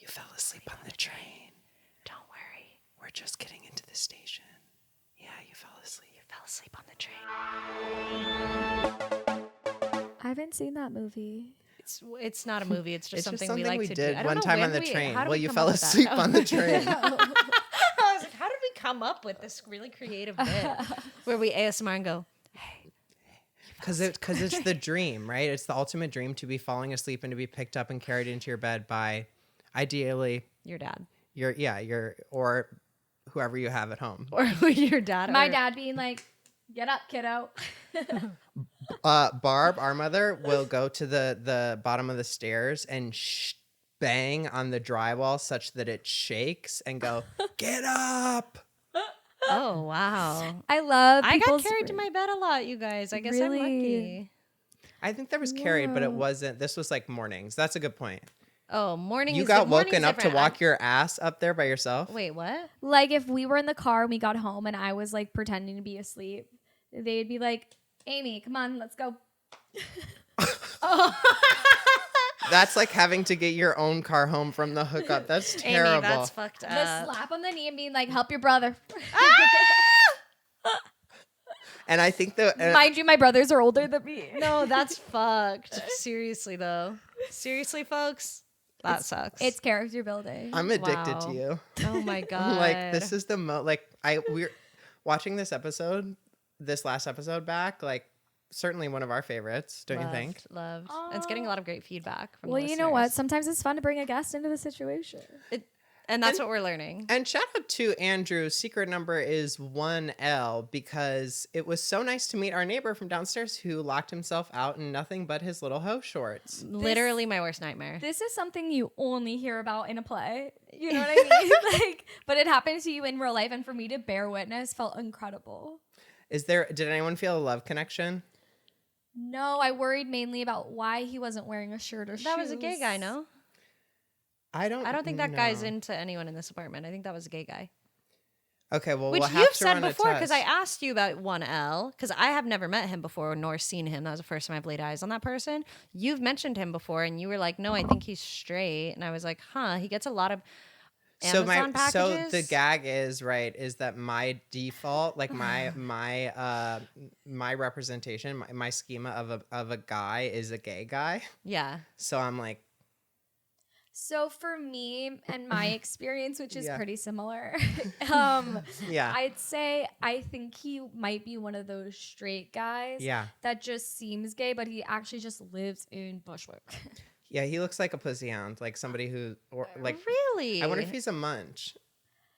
fell asleep on the train. Don't worry. We're just getting into the station. Yeah, you fell asleep. You fell asleep on the train. I haven't seen that movie. It's not a movie. It's just something we we like to do. did one time on the train. Well, you fell asleep on the train. I was like, how did we come up with this really creative bit where we ASMR and go, hey. Because it's the dream, right? It's the ultimate dream to be falling asleep and to be picked up and carried into your bed by, ideally, your dad. Or whoever you have at home. Or your dad. My dad being like, get up, kiddo. Barb, our mother, will go to the bottom of the stairs and bang on the drywall such that it shakes and go, get up. Oh, wow. I love I got carried to my bed a lot, you guys. I guess Really? I'm lucky. I think there was carried, but it wasn't. This was like mornings. That's a good point. Oh, morning. You got woken up to walk your ass up there by yourself? Wait, what? Like if we were in the car and we got home and I was like pretending to be asleep, they'd be like, Amy, come on, let's go. Oh. That's like having to get your own car home from the hookup. That's terrible. Amy, that's fucked up. The slap on the knee and being like, help your brother. And I think that... Mind you, my brothers are older than me. No, that's fucked. Seriously, though. Seriously, folks? That sucks. It's character building. I'm addicted to you. Oh my God. Like, this is the we're watching this last episode back, like, certainly one of our favorites, don't you think? Loved. And it's getting a lot of great feedback from Well, the you know what? listeners. Sometimes it's fun to bring a guest into the situation. And that's what we're learning. And shout out to Andrew's secret number is 1L because it was so nice to meet our neighbor from downstairs who locked himself out in nothing but his little hoe shorts. Literally my worst nightmare. This is something you only hear about in a play. You know what I mean? But it happened to you in real life, and for me to bear witness felt incredible. Did anyone feel a love connection? No, I worried mainly about why he wasn't wearing a shirt or shoes. That was a gay guy, no? I don't think that guy's into anyone in this apartment. I think that was a gay guy. Okay, well, Which we'll have you've to said run a before, because I test. asked you about 1L, because I have never met him before nor seen him. That was the first time I've laid eyes on that person. You've mentioned him before, and you were like, no, I think he's straight. And I was like, huh, he gets a lot of Amazon packages. So the gag is that my default, like my representation, my schema of a guy is a gay guy. Yeah. So I'm like, So for me and my experience, which is Yeah. pretty similar, yeah. I'd say I think he might be one of those straight guys Yeah. that just seems gay, but he actually just lives in Bushwick. Yeah, he looks like a pussy hound, like somebody who, or like, Really? I wonder if he's a munch.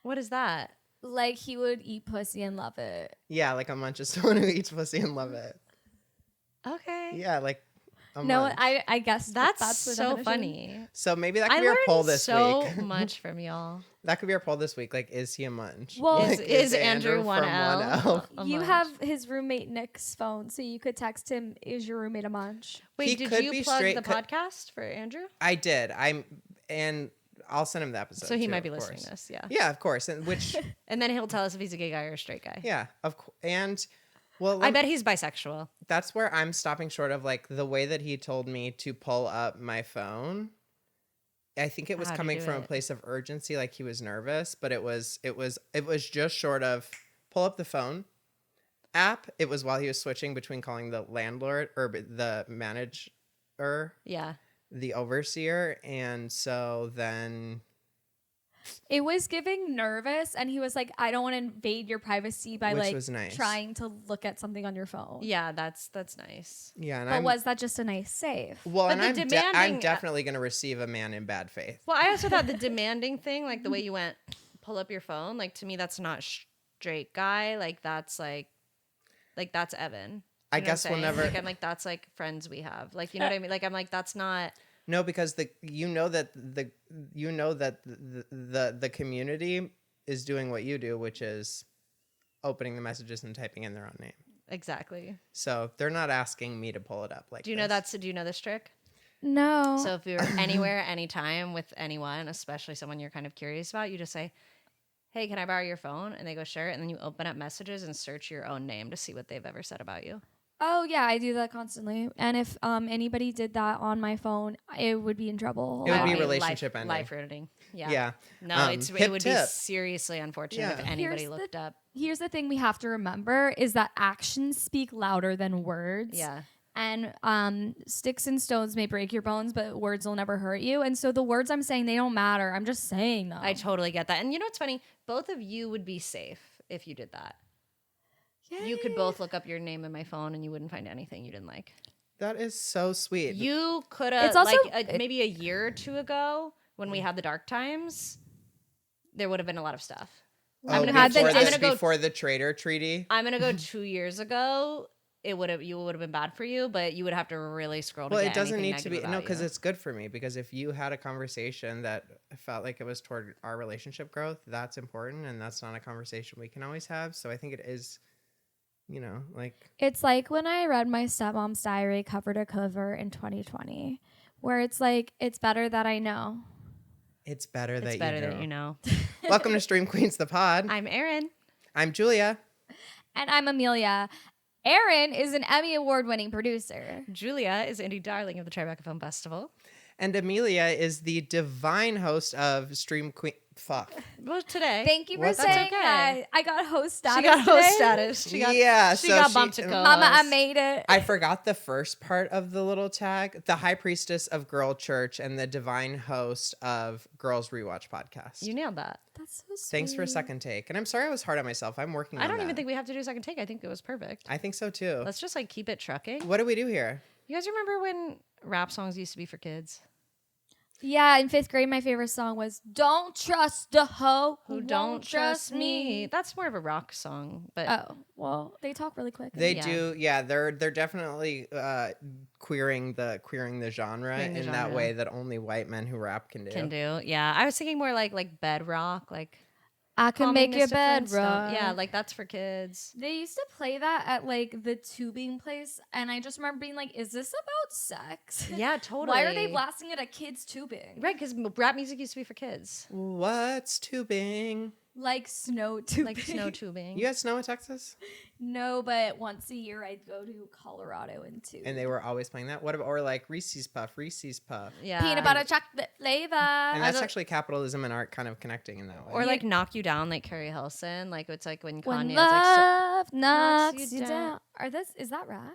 What is that? Like he would eat pussy and love it. Yeah, like a munch is someone who eats pussy and love it. Okay. Yeah, like a No, munch. I guess That's the so definition. funny. So maybe that could I be our poll learned this so week. much from y'all. That could be our poll this week. Like, is he a munch? Well, Like, Is Andrew from 1L? a You munch? have his roommate Nick's phone, so you could text him, "Is your roommate a munch?" Wait, He did could you be plug straight, the podcast for Andrew? I did. And I'll send him the episode. So he too, might be of listening course. to this, yeah. Yeah, of course. And which, And then he'll tell us if he's a gay guy or a straight guy. yeah, of course. And well, I bet he's bisexual. that's where I'm stopping short of like the way that he told me to pull up my phone. I think it was How'd he coming do from a it? place of urgency, like he was nervous, but it was just short of pull up the phone app. It was while he was switching between calling the landlord or the manager, Yeah. the overseer, and so then It was giving nervous, and he was like, "I don't want to invade your privacy by Which like was nice. trying to look at something on your phone." Yeah, that's nice. yeah, and But was that just a nice save? well, But and the I'm demanding- definitely going to receive a man in bad faith. Well, I also thought the demanding thing, like the way you went, pull up your phone, like to me, that's not straight guy. Like that's that's Evan. I You know guess what I'm we'll saying? never. Like I'm like that's like friends we have. Like you know what I mean? Like I'm like that's not. No, because the community is doing what you do, which is opening the messages and typing in their own name. Exactly. So they're not asking me to pull it up like. Do you know this trick? No. So if you're anywhere, anytime with anyone, especially someone you're kind of curious about, you just say, "Hey, can I borrow your phone?" And they go, "Sure." And then you open up messages and search your own name to see what they've ever said about you. Oh yeah, I do that constantly. And if anybody did that on my phone, it would be in trouble. It would be Life- relationship ending. Life ruining. Yeah. Yeah. No, Hip it would be tip. seriously unfortunate if anybody looked up. Here's the thing we have to remember is that actions speak louder than words. Yeah. And sticks and stones may break your bones, but words will never hurt you. And so the words I'm saying, they don't matter. I'm just saying them. I totally get that. And you know what's funny? Both of you would be safe if you did that. Yay. You could both look up your name in my phone and you wouldn't find anything you didn't like. That is so sweet. You could have, It's also- maybe a year or two ago when we had the dark times, there would have been a lot of stuff. Oh, before the Trader Treaty? I'm going to go 2 years ago. You would have been bad for you, but you would have to really scroll to Well, get it doesn't anything need to be. negative No, about because you. it's good for me. Because if you had a conversation that felt like it was toward our relationship growth, that's important. And that's not a conversation we can always have. So I think it is, like. It's like when I read my stepmom's diary cover to cover in 2020, where it's like, it's better that I know. It's better that you know. Welcome to Stream Queens, the pod. I'm Erin. I'm Julia. And I'm Amelia. Erin is an Emmy Award-winning producer. Julia is indie darling of the Tribeca Film Festival. And Amelia is the divine host of Stream Queen. Fuck. Well, today. Thank you for What? saying That's okay. that. I got host status. She got host today. status. She got bumped to co-host. Mama, I made it. I forgot the first part of the little tag. The high priestess of Girl Church and the divine host of Girls Rewatch Podcast. You nailed that. That's so sweet. Thanks for a second take. And I'm sorry I was hard on myself. I'm working on I don't that. even think we have to do a second take. I think it was perfect. I think so too. Let's just keep it trucking. What do we do here? You guys remember when rap songs used to be for kids? Yeah, in 5th grade, my favorite song was "Don't Trust a Hoe Who don't trust me. That's more of a rock song, but Oh, well, they talk really quick. They Yeah. do, yeah. They're definitely queering the genre Queering the in that genre. way that only white men who rap can do. can do. Yeah, I was thinking more like bedrock, like I can calming make your Mr. bed Flintstone. rock. Yeah, like that's for kids. They used to play that at the tubing place, and I just remember being like, "Is this about sex? Yeah, totally. Why are they blasting it at kids tubing? Right, because rap music used to be for kids, What's tubing? Like snow tubing, like snow tubing. You had snow in Texas? No, but once a year I'd go to Colorado and tube. And they were always playing that? What about, or like Reese's Puff? Yeah, Peanut butter chocolate flavor. And that's actually capitalism and art kind of connecting in that way. or like knock you down, like Carrie Hilson. Like it's like when when Kanye love is knocks you down. down. Is that rap?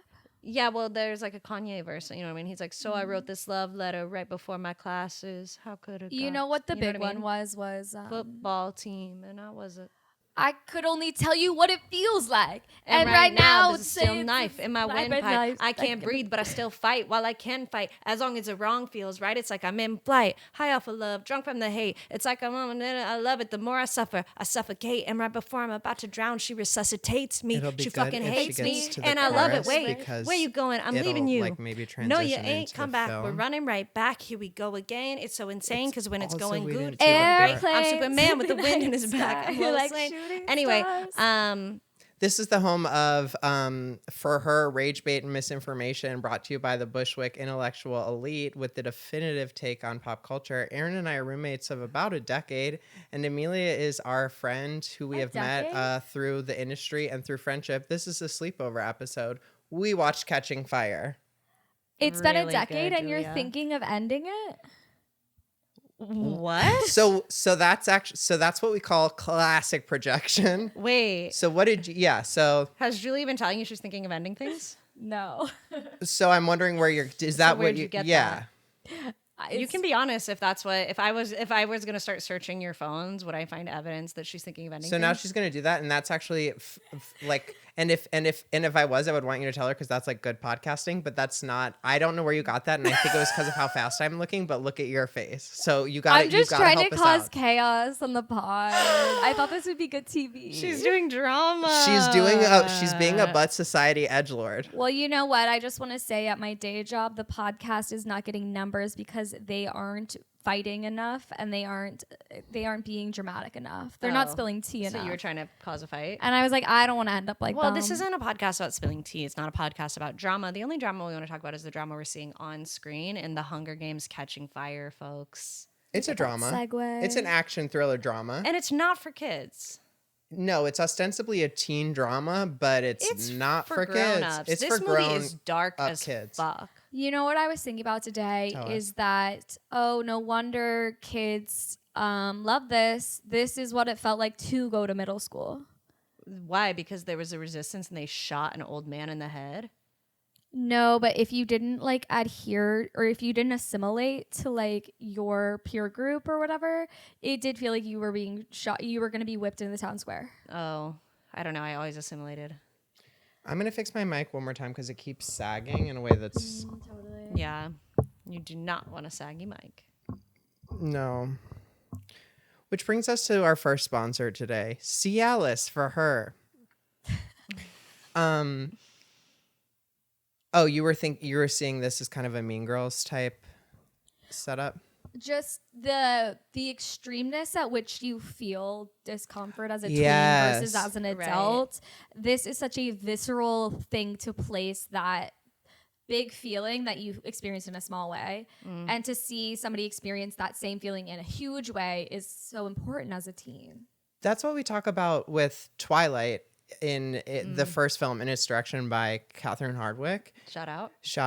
yeah, well, there's like a Kanye verse. You know what I mean? He's like, so I wrote this love letter right before my classes. How could it? You know what the big I one mean? was Football team, and I wasn't. I could only tell you what it feels like. And right now, there's a it's steel it's knife in my knife windpipe. and knife. I can't breathe, but I still fight. While I can fight, as long as the wrong feels right, it's like I'm in flight, high off of love, drunk from the hate. It's like I love it. The more I suffocate. And right before I'm about to drown, she resuscitates me. It'll be She good fucking if she hates me, gets to the and I love it. chorus Wait, because where you going? I'm it'll, leaving you. like, maybe No, you transition ain't. into Come the back. We're film. running right back. Here we go again. It's so insane because when it's Also, going we good, didn't see it's going what great. part. I'm Airplanes Superman with the in the wind in his night back. I'm sky, Lois like Lane. shooting Anyway, stars. This is the home of, for her, Rage Bait and Misinformation, brought to you by the Bushwick Intellectual Elite with the definitive take on pop culture. Erin and I are roommates of about a decade, and Amelia is our friend who we have met through the industry and through friendship. This is a sleepover episode. We watched Catching Fire. It's been a Really decade, good, and you're Julia. thinking of ending it. what? So that's what we call classic projection. Wait. So what did you? Yeah. So Has Julie been telling you she's thinking of ending things? No, I'm wondering where you're. Is that where'd what you get Yeah. You can be honest if that's what if I was gonna start searching your phones, would I find evidence that she's thinking of ending So things? now she's gonna do that, and that's actually and if I was, I would want you to tell her because that's like good podcasting. But that's not. I don't know where you got that, and I think it was because of how fast I'm looking. But look at your face. So you got. I'm just trying to help us cause out. chaos on the pod. I thought this would be good TV. She's doing drama. She's being a butt society edgelord. Well, you know what? I just want to say at my day job, the podcast is not getting numbers because they aren't fighting enough and they aren't being dramatic enough. They're not Oh. spilling tea So enough. you were trying to cause a fight? And I was like, I don't want to end up like Well, them. this isn't a podcast about spilling tea. It's not a podcast about drama. The only drama we want to talk about is the drama we're seeing on screen in the Hunger Games Catching Fire, folks. It's a drama. segue. It's an action thriller drama. And it's not for kids. No, it's ostensibly a teen drama, but it's not for kids. Grown-ups. It's this for movie grown is dark up as kids. fuck. You know what I was thinking about today is that, oh, no wonder kids love this. This is what it felt like to go to middle school. Why? Because there was a resistance and they shot an old man in the head? No, but if you didn't like adhere or if you didn't assimilate to like your peer group or whatever, it did feel like you were being shot. You were going to be whipped in the town square. Oh, I don't know. I always assimilated. I'm going to fix my mic one more time because it keeps sagging in a way that's... Totally. Yeah. You do not want a saggy mic. No. Which brings us to our first sponsor today, Cialis for her. Oh, you were seeing this as kind of a Mean Girls type setup? Just the extremeness at which you feel discomfort as a teen versus as an adult. Right. This is such a visceral thing to place that big feeling that you experienced in a small way. And to see somebody experience that same feeling in a huge way is so important as a teen. That's what we talk about with Twilight in the first film in its direction by Catherine Hardwicke. Shout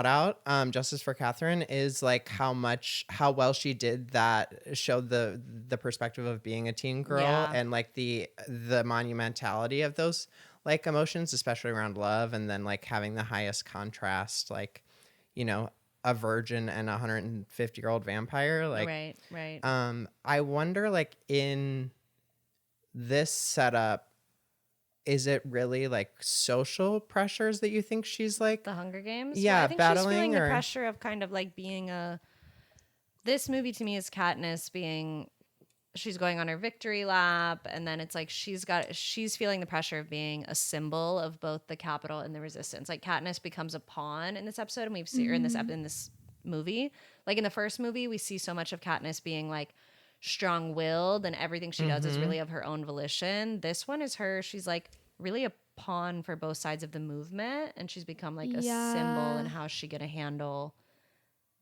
out. Justice for Catherine is like how well she did that, showed the perspective of being a teen girl and like the monumentality of those like emotions, especially around love, and then like having the highest contrast, like, you know, a virgin and a 150-year-old vampire. Like, right. I wonder, like, in this setup, is it really like social pressures that you think she's like the Hunger Games? Yeah, well, I think battling, she's feeling or the pressure of kind of like being this movie to me is Katniss being, she's going on her victory lap, and then it's like she's feeling the pressure of being a symbol of both the Capitol and the Resistance. Like Katniss becomes a pawn in this episode, and we've seen her in this movie. Like in the first movie, we see so much of Katniss being like strong-willed, and everything she does is really of her own volition. This one is her. She's like really a pawn for both sides of the movement, and she's become like a symbol. And how's she gonna handle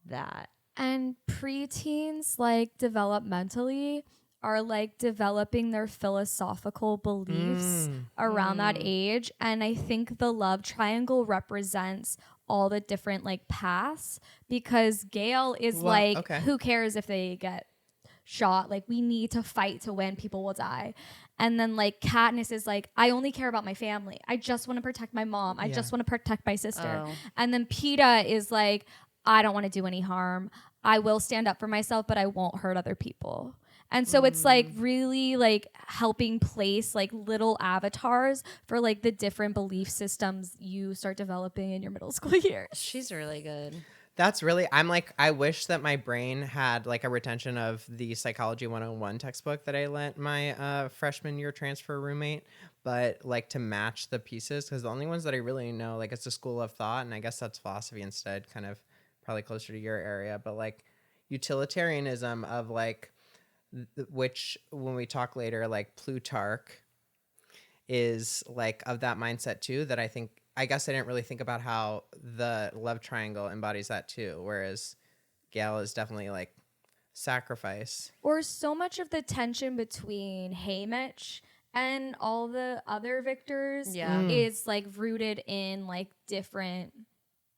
that? And preteens, like developmentally, are like developing their philosophical beliefs around that age. And I think the love triangle represents all the different like paths, because Gale is who cares if they get shot? Like, we need to fight to win. People will die. And then like Katniss is like, I only care about my family. I just want to protect my mom. I just want to protect my sister. And then Peeta is like, I don't want to do any harm. I will stand up for myself, but I won't hurt other people. And so it's like really like helping place like little avatars for like the different belief systems you start developing in your middle school years. She's really good. That's really, I'm like, I wish that my brain had like a retention of the Psychology 101 textbook that I lent my freshman year transfer roommate, but like to match the pieces, because the only ones that I really know, like it's a school of thought, and I guess that's philosophy instead, kind of probably closer to your area, but like utilitarianism of like, which when we talk later, like Plutarch is like of that mindset too, that I guess I didn't really think about how the love triangle embodies that too. Whereas Gale is definitely like sacrifice. Or so much of the tension between Haymitch and all the other victors is like rooted in like different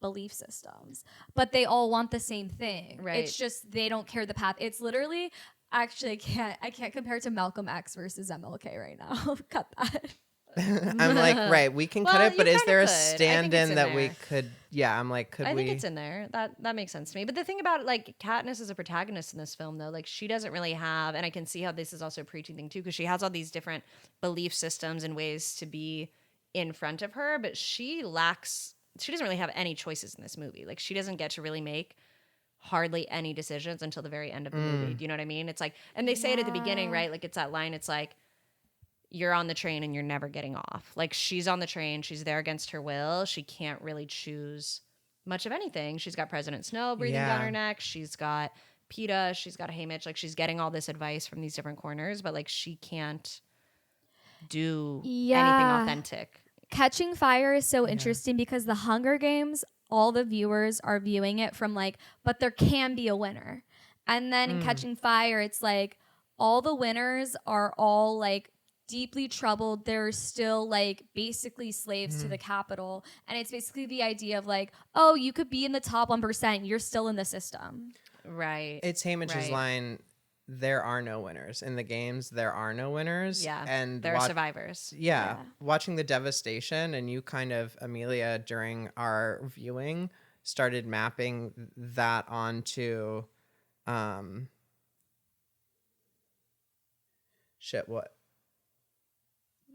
belief systems, but they all want the same thing. Right. It's just they don't care the path. It's literally, actually, I can't compare it to Malcolm X versus MLK right now. Cut that. I'm like, right, we can cut it, but is there a stand-in that we could? Yeah, I'm like, could we? I think it's in there. That makes sense to me. But the thing about like Katniss as a protagonist in this film, though, like she doesn't really have, and I can see how this is also a preaching thing too, because she has all these different belief systems and ways to be in front of her, but she doesn't really have any choices in this movie. Like she doesn't get to really make hardly any decisions until the very end of the movie. Do you know what I mean? It's like, and they say it at the beginning, right? Like it's that line. It's like, you're on the train and you're never getting off. Like she's on the train. She's there against her will. She can't really choose much of anything. She's got President Snow breathing down her neck. She's got Peeta. She's got Haymitch. Like she's getting all this advice from these different corners, but like she can't do anything authentic. Catching Fire is so interesting because the Hunger Games, all the viewers are viewing it from like, but there can be a winner. And then in Catching Fire, it's like all the winners are all like deeply troubled. They're still like basically slaves to the capital. And it's basically the idea of like, oh, you could be in the top 1%. You're still in the system. Right. It's Haymitch's line, there are no winners. In the games, there are no winners. Yeah. And there are survivors. Yeah. Watching the devastation, and you kind of, Amelia, during our viewing, started mapping that onto what?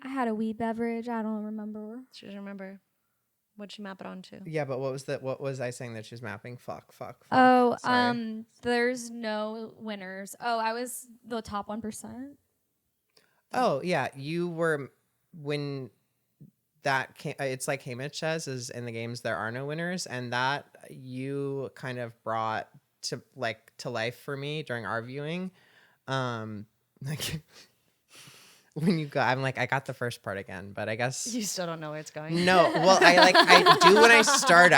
I had a wee beverage. I don't remember. She doesn't remember. What'd she map it onto? Yeah, but what was I saying that she's mapping? Fuck. Oh, Sorry. there's no winners. Oh, I was the top 1%. Oh, yeah. You were, when that came, it's like Haymitch says, is in the games there are no winners, and that you kind of brought to life for me during our viewing. Like when you go, I'm like, I got the first part again, but I guess You still don't know where it's going. no. Well, I do when I start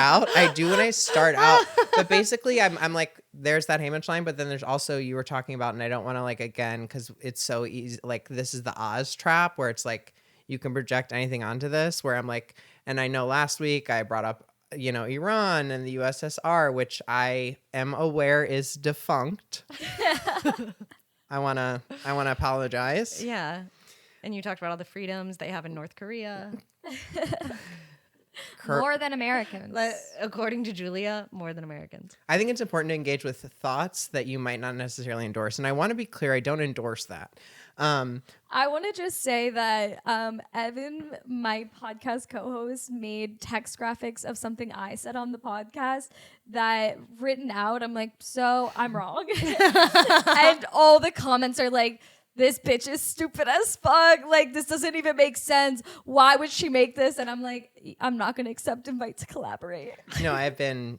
out. But basically, I'm like, there's that Haymitch line, but then there's also, you were talking about, and I don't want to like again because it's so easy. Like, this is the Oz trap where it's like you can project anything onto this. Where I'm like, and I know last week I brought up, Iran and the USSR, which I am aware is defunct. I wanna apologize. Yeah. And you talked about all the freedoms they have in North Korea. More than Americans. According to Julia, more than Americans. I think it's important to engage with thoughts that you might not necessarily endorse. And I want to be clear, I don't endorse that. I want to just say that Evan, my podcast co-host, made text graphics of something I said on the podcast that written out, I'm like, so I'm wrong. And all the comments are like, this bitch is stupid as fuck. Like, this doesn't even make sense. Why would she make this? And I'm like, I'm not going to accept invite to collaborate. No, I've been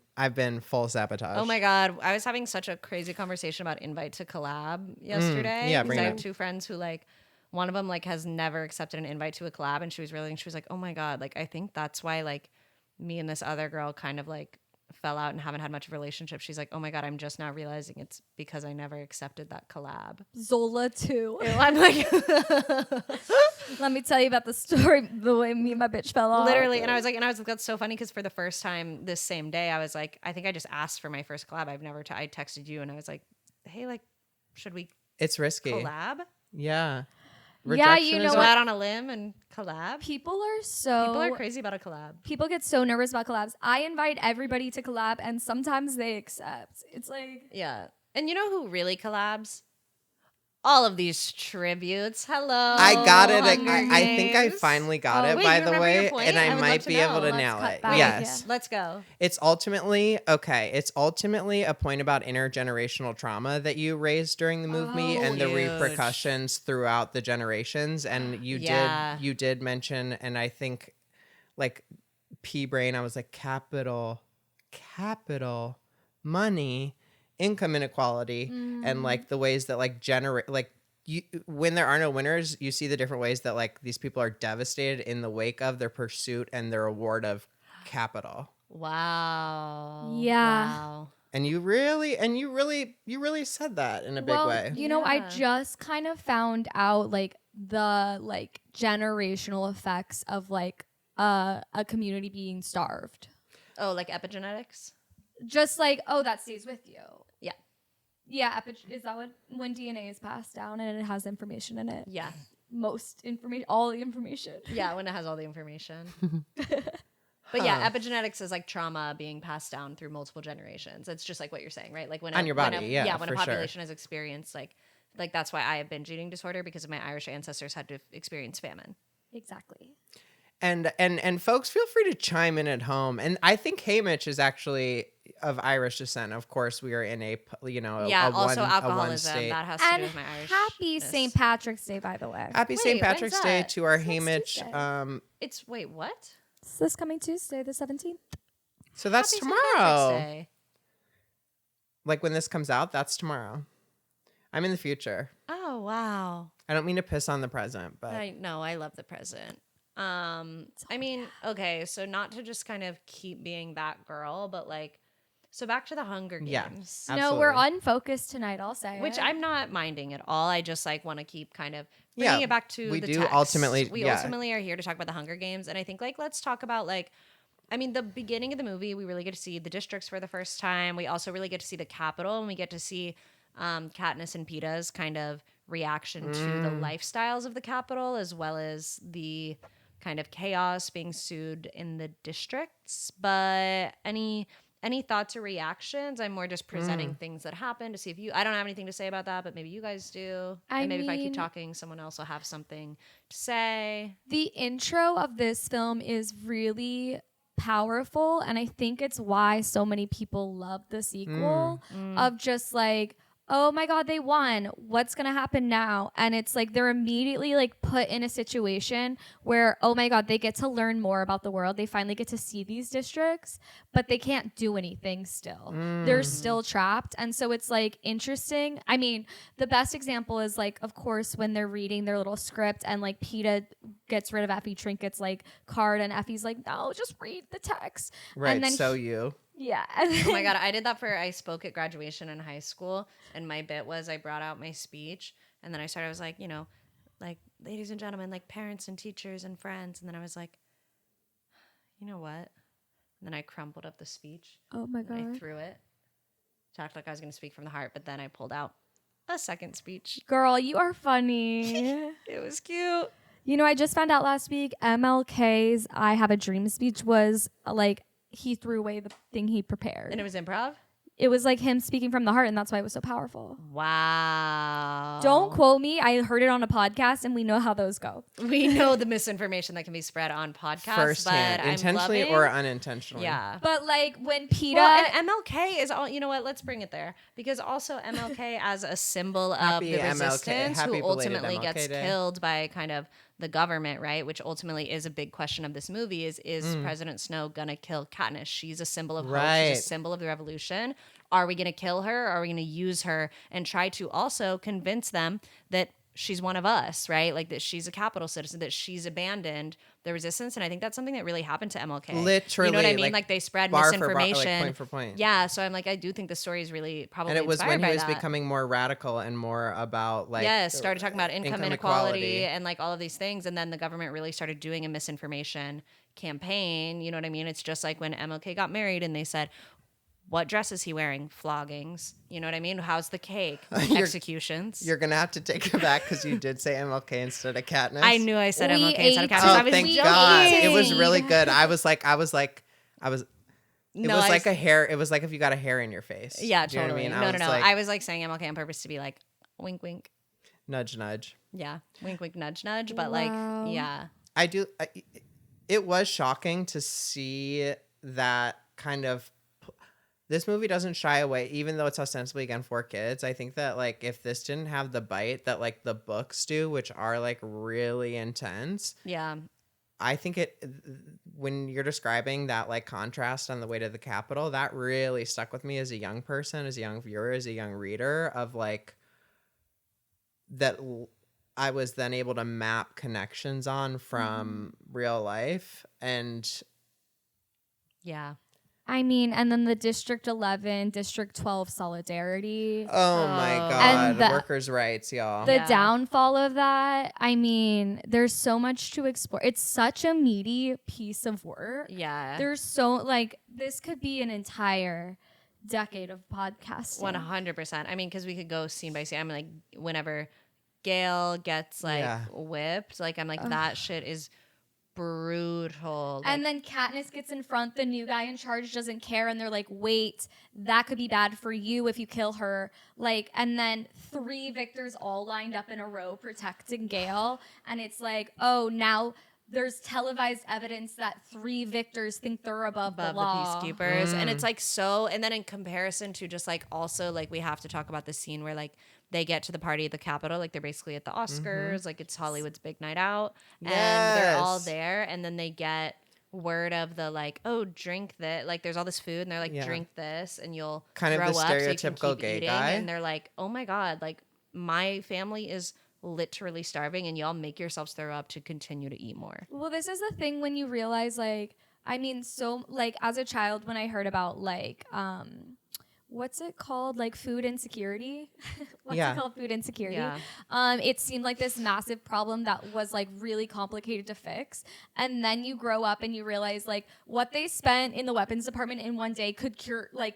full sabotage. Oh my God. I was having such a crazy conversation about invite to collab yesterday. Yeah, because I bring it have up. two friends who one of them has never accepted an invite to a collab, and she was like, oh my God, I think that's why me and this other girl kind of fell out and haven't had much of a relationship. She's like, oh my God, I'm just now realizing it's because I never accepted that collab. Zola too. I'm like, let me tell you about the story, the way me and my bitch fell off. literally. And I was like, that's so funny because for the first time this same day, I was like, I think I just asked for my first collab. I texted you and I was like, hey, should we It's risky. collab? Yeah. Yeah, you know Go what? out on a limb and collab. People are Crazy about a collab. People get so nervous about collabs. I invite everybody to collab, and sometimes they accept. It's like, Yeah. And you know who really collabs? All of these tributes. Hello. I got it. Hunger I think I Games. finally got Oh, it, wait, by you the remember your way. point? And I I would might love to be able know. to Let's nail cut it. back. Yes. Let's go. It's ultimately a point about intergenerational trauma that you raised during the movie and the huge. repercussions throughout the generations. And you did mention, and I think P brain, I was like, capital, money, income inequality, and the ways that generate when there are no winners, you see the different ways that these people are devastated in the wake of their pursuit and their award of capital. Wow. Yeah. Wow. And you really said that in a big way. You know, I Yeah. just kind of found out the generational effects of a community being starved. Oh, epigenetics? Just oh, that stays with you. Yeah. Yeah, is that when DNA is passed down and it has information in it? Yeah. Most information, all the information. Yeah, when it has all the information. But yeah, epigenetics is trauma being passed down through multiple generations. It's just what you're saying, right? When On your body, when for a sure. population has experienced that's why I have binge eating disorder, because of my Irish ancestors had to experience famine. Exactly. And folks, feel free to chime in at home. And I think Haymitch is actually of Irish descent. Of course, we are in a also one alcoholism state. that has to And do with my Irish. happy St. Patrick's Day, by the way. Happy St. Wait, Patrick's when's Day that? to our Next Haymitch. Tuesday. It's what? It's this coming Tuesday, the 17th. So that's Happy St. Patrick's tomorrow. Day. When this comes out, that's tomorrow. I'm in the future. Oh wow. I don't mean to piss on the present, but I love the present. I mean, okay, so not to just kind of keep being that girl, but So back to the Hunger Games. Yeah, No, absolutely. we're unfocused tonight. I'll say Which it. I'm not minding at all. I just like want to keep kind of bringing it back to we the do text. ultimately- We yeah. ultimately are here to talk about the Hunger Games, and I think like let's talk about like, I mean, the beginning of the movie, we really get to see the districts for the first time. We also really get to see the Capitol, and we get to see Katniss and Peeta's kind of reaction to the lifestyles of the Capitol, as well as the kind of chaos being stewed in the districts. But any thoughts or reactions? I'm more just presenting things that happen to see if I don't have anything to say about that, but maybe you guys do. And maybe if I keep talking, someone else will have something to say. The intro of this film is really powerful, and I think it's why so many people love the sequel of just like, oh my god, they won, what's gonna happen now? And it's like they're immediately like put in a situation where, oh my god, they get to learn more about the world. They finally get to see these districts, but they can't do anything still. They're still trapped. And so it's like interesting. I mean, the best example is like, of course, when they're reading their little script and like Peeta gets rid of Effie Trinket's like card, and Effie's like, no, just read the text. Right, And then yeah. Oh my god, I did that I spoke at graduation in high school, and my bit was I brought out my speech, and then I was like, you know, like, ladies and gentlemen, like parents and teachers and friends, and then I was like, you know what? And then I crumpled up the speech. Oh my god. And I threw it. Talked like I was going to speak from the heart, but then I pulled out a second speech. Girl, you are funny. It was cute. You know, I just found out last week MLK's I Have a Dream speech was like he threw away the thing he prepared. And it was improv? It was like him speaking from the heart, and that's why it was so powerful. Wow. Don't quote me. I heard it on a podcast, and we know how those go. We know the misinformation that can be spread on podcasts, firsthand, but intentionally I'm loving, or unintentionally. Yeah. But like when Peeta, Well, and MLK is all, you know what, let's bring it there. Because also MLK as a symbol of Happy the MLK. resistance Happy who belated ultimately MLK gets Day. killed by kind of the government, right? Which ultimately is a big question of this movie is President Snow gonna kill Katniss? She's a symbol of hope. Right. She's a symbol of the revolution. Are we gonna kill her? Or are we gonna use her and try to also convince them that she's one of us, right? Like that she's a capital citizen, that she's abandoned the resistance. And I think that's something that really happened to MLK. Literally. You know what I mean? Like they spread bar misinformation. For bar, like point for point. Yeah. So I'm like, I do think the story is really probably And it was inspired when he by was that. becoming more radical and more about like started talking about income inequality equality. and like all of these things. And then the government really started doing a misinformation campaign. You know what I mean? It's just like when MLK got married and they said, what dress is he wearing? Floggings. You know what I mean? How's the cake? Executions. You're gonna have to take it back because you did say MLK instead of Katniss. I knew I said We MLK instead of ate Katniss. Oh, I was thank joking. God! It was really good. It was No, like a hair. It was like if you got a hair in your face. Yeah, Do you know what totally. I mean? No. Like, I was like saying MLK on purpose to be like, wink, wink. nudge, nudge. Yeah, wink, wink, nudge, nudge. But Wow. like, yeah. It was shocking to see that kind of. This movie doesn't shy away, even though it's ostensibly again for kids. I think that like if this didn't have the bite that like the books do, which are like really intense. Yeah. I think when you're describing that like contrast on the way to the Capitol, that really stuck with me as a young person, as a young viewer, as a young reader of like that I was then able to map connections on from real life. And Yeah. I mean, and then the District 11, District 12 solidarity. oh my Oh. God, And the- workers' rights, y'all. The Yeah. downfall of that, I mean, there's so much to explore. It's such a meaty piece of work. Yeah. There's so, like, this could be an entire decade of podcasting. 100%. I mean, because we could go scene by scene. I'm like, whenever Gail gets like Yeah. whipped, like I'm like, that shit is brutal. And then Katniss gets in front. The new guy in charge doesn't care. And they're like, wait, that could be bad for you if you kill her. Like, and then 3 victors all lined up in a row protecting Gale. And it's like, oh, now there's televised evidence that 3 victors think they're above the law. peacekeepers. And it's like so, and then in comparison to just like also like we have to talk about the scene where like they get to the party at the Capitol, like they're basically at the Oscars, like it's Hollywood's big night out, and they're all Yes. there, and then they get word of the like, oh, drink that, like there's all this food, and they're like, Yeah. drink this, and you'll Kind of throw the up so you can stereotypical keep gay eating. guy. And they're like, oh my God, like my family is literally starving, and y'all make yourselves throw up to continue to eat more. Well, this is the thing when you realize, like, I mean, so like as a child, when I heard about like, what's it called? Like food insecurity. What's it called? Food insecurity. Yeah. It seemed like this massive problem that was like really complicated to fix. And then you grow up and you realize like what they spent in the weapons department in one day could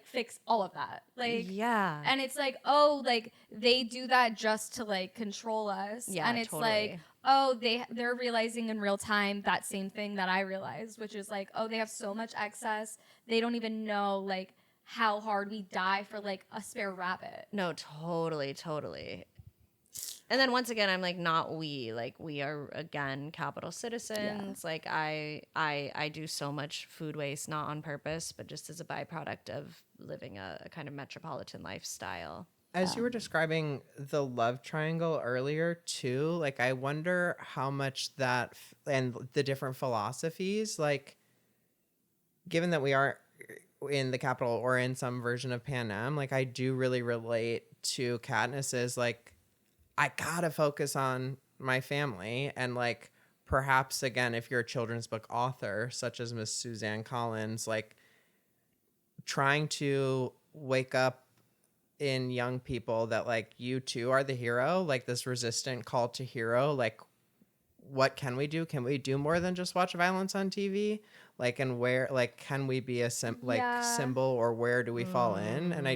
fix all of that. Like, yeah. And it's like, oh, like they do that just to like control us. Yeah, and it's totally. like, oh, they're realizing in real time that same thing that I realized, which is like, oh, they have so much excess. They don't even know like how hard we die for like a spare rabbit. No, totally. And then once again, I'm like, not we. Like, we are again capital citizens. Yeah. Like, I do so much food waste, not on purpose, but just as a byproduct of living a kind of metropolitan lifestyle. As you were describing the love triangle earlier too, like I wonder how much that and the different philosophies, like given that we are in the capital or in some version of Panem, like I do really relate to Katniss's like I gotta focus on my family, and like perhaps again if you're a children's book author such as Miss Suzanne Collins, like trying to wake up in young people that like you too are the hero, like this resistant call to hero, like what can we do? Can we do more than just watch violence on TV? Like, and where, like, can we be a symbol, or where do we fall in? And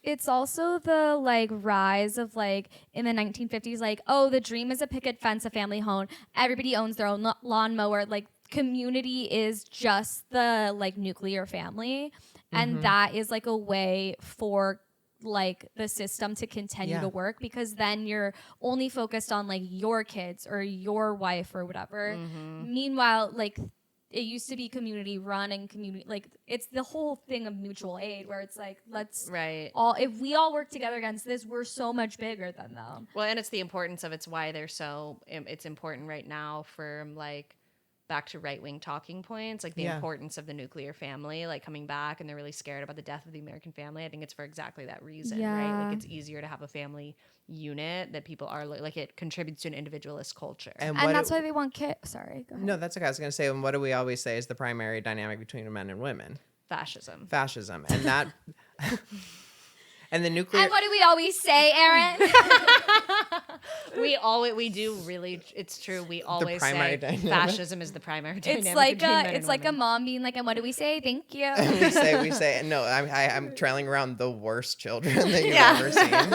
it's also the like rise of like in the 1950s, like, oh, the dream is a picket fence, a family home. Everybody owns their own lawnmower. Like community is just the like nuclear family. And that is like a way for like the system to continue to work, because then you're only focused on like your kids or your wife or whatever. Meanwhile, like it used to be community run and community, like it's the whole thing of mutual aid where it's like, let's all, if we all work together against this, we're so much bigger than them. Well, and it's the importance of it's why they're so, it's important right now for like back to right-wing talking points, like the importance of the nuclear family, like coming back, and they're really scared about the death of the American family. I think it's for exactly that reason, right? Like it's easier to have a family unit that people are like, it contributes to an individualist culture. And that's why they want kids. Sorry, go ahead. No, that's okay. I was going to say, and what do we always say is the primary dynamic between men and women? Fascism. And that... And the nuclear... And what do we always say, Erin? we do really, it's true. We always say fascism is the primary dynamic. It's like a mom being like, and what do we say? Thank you. we say, no, I'm trailing around the worst children that you've ever seen.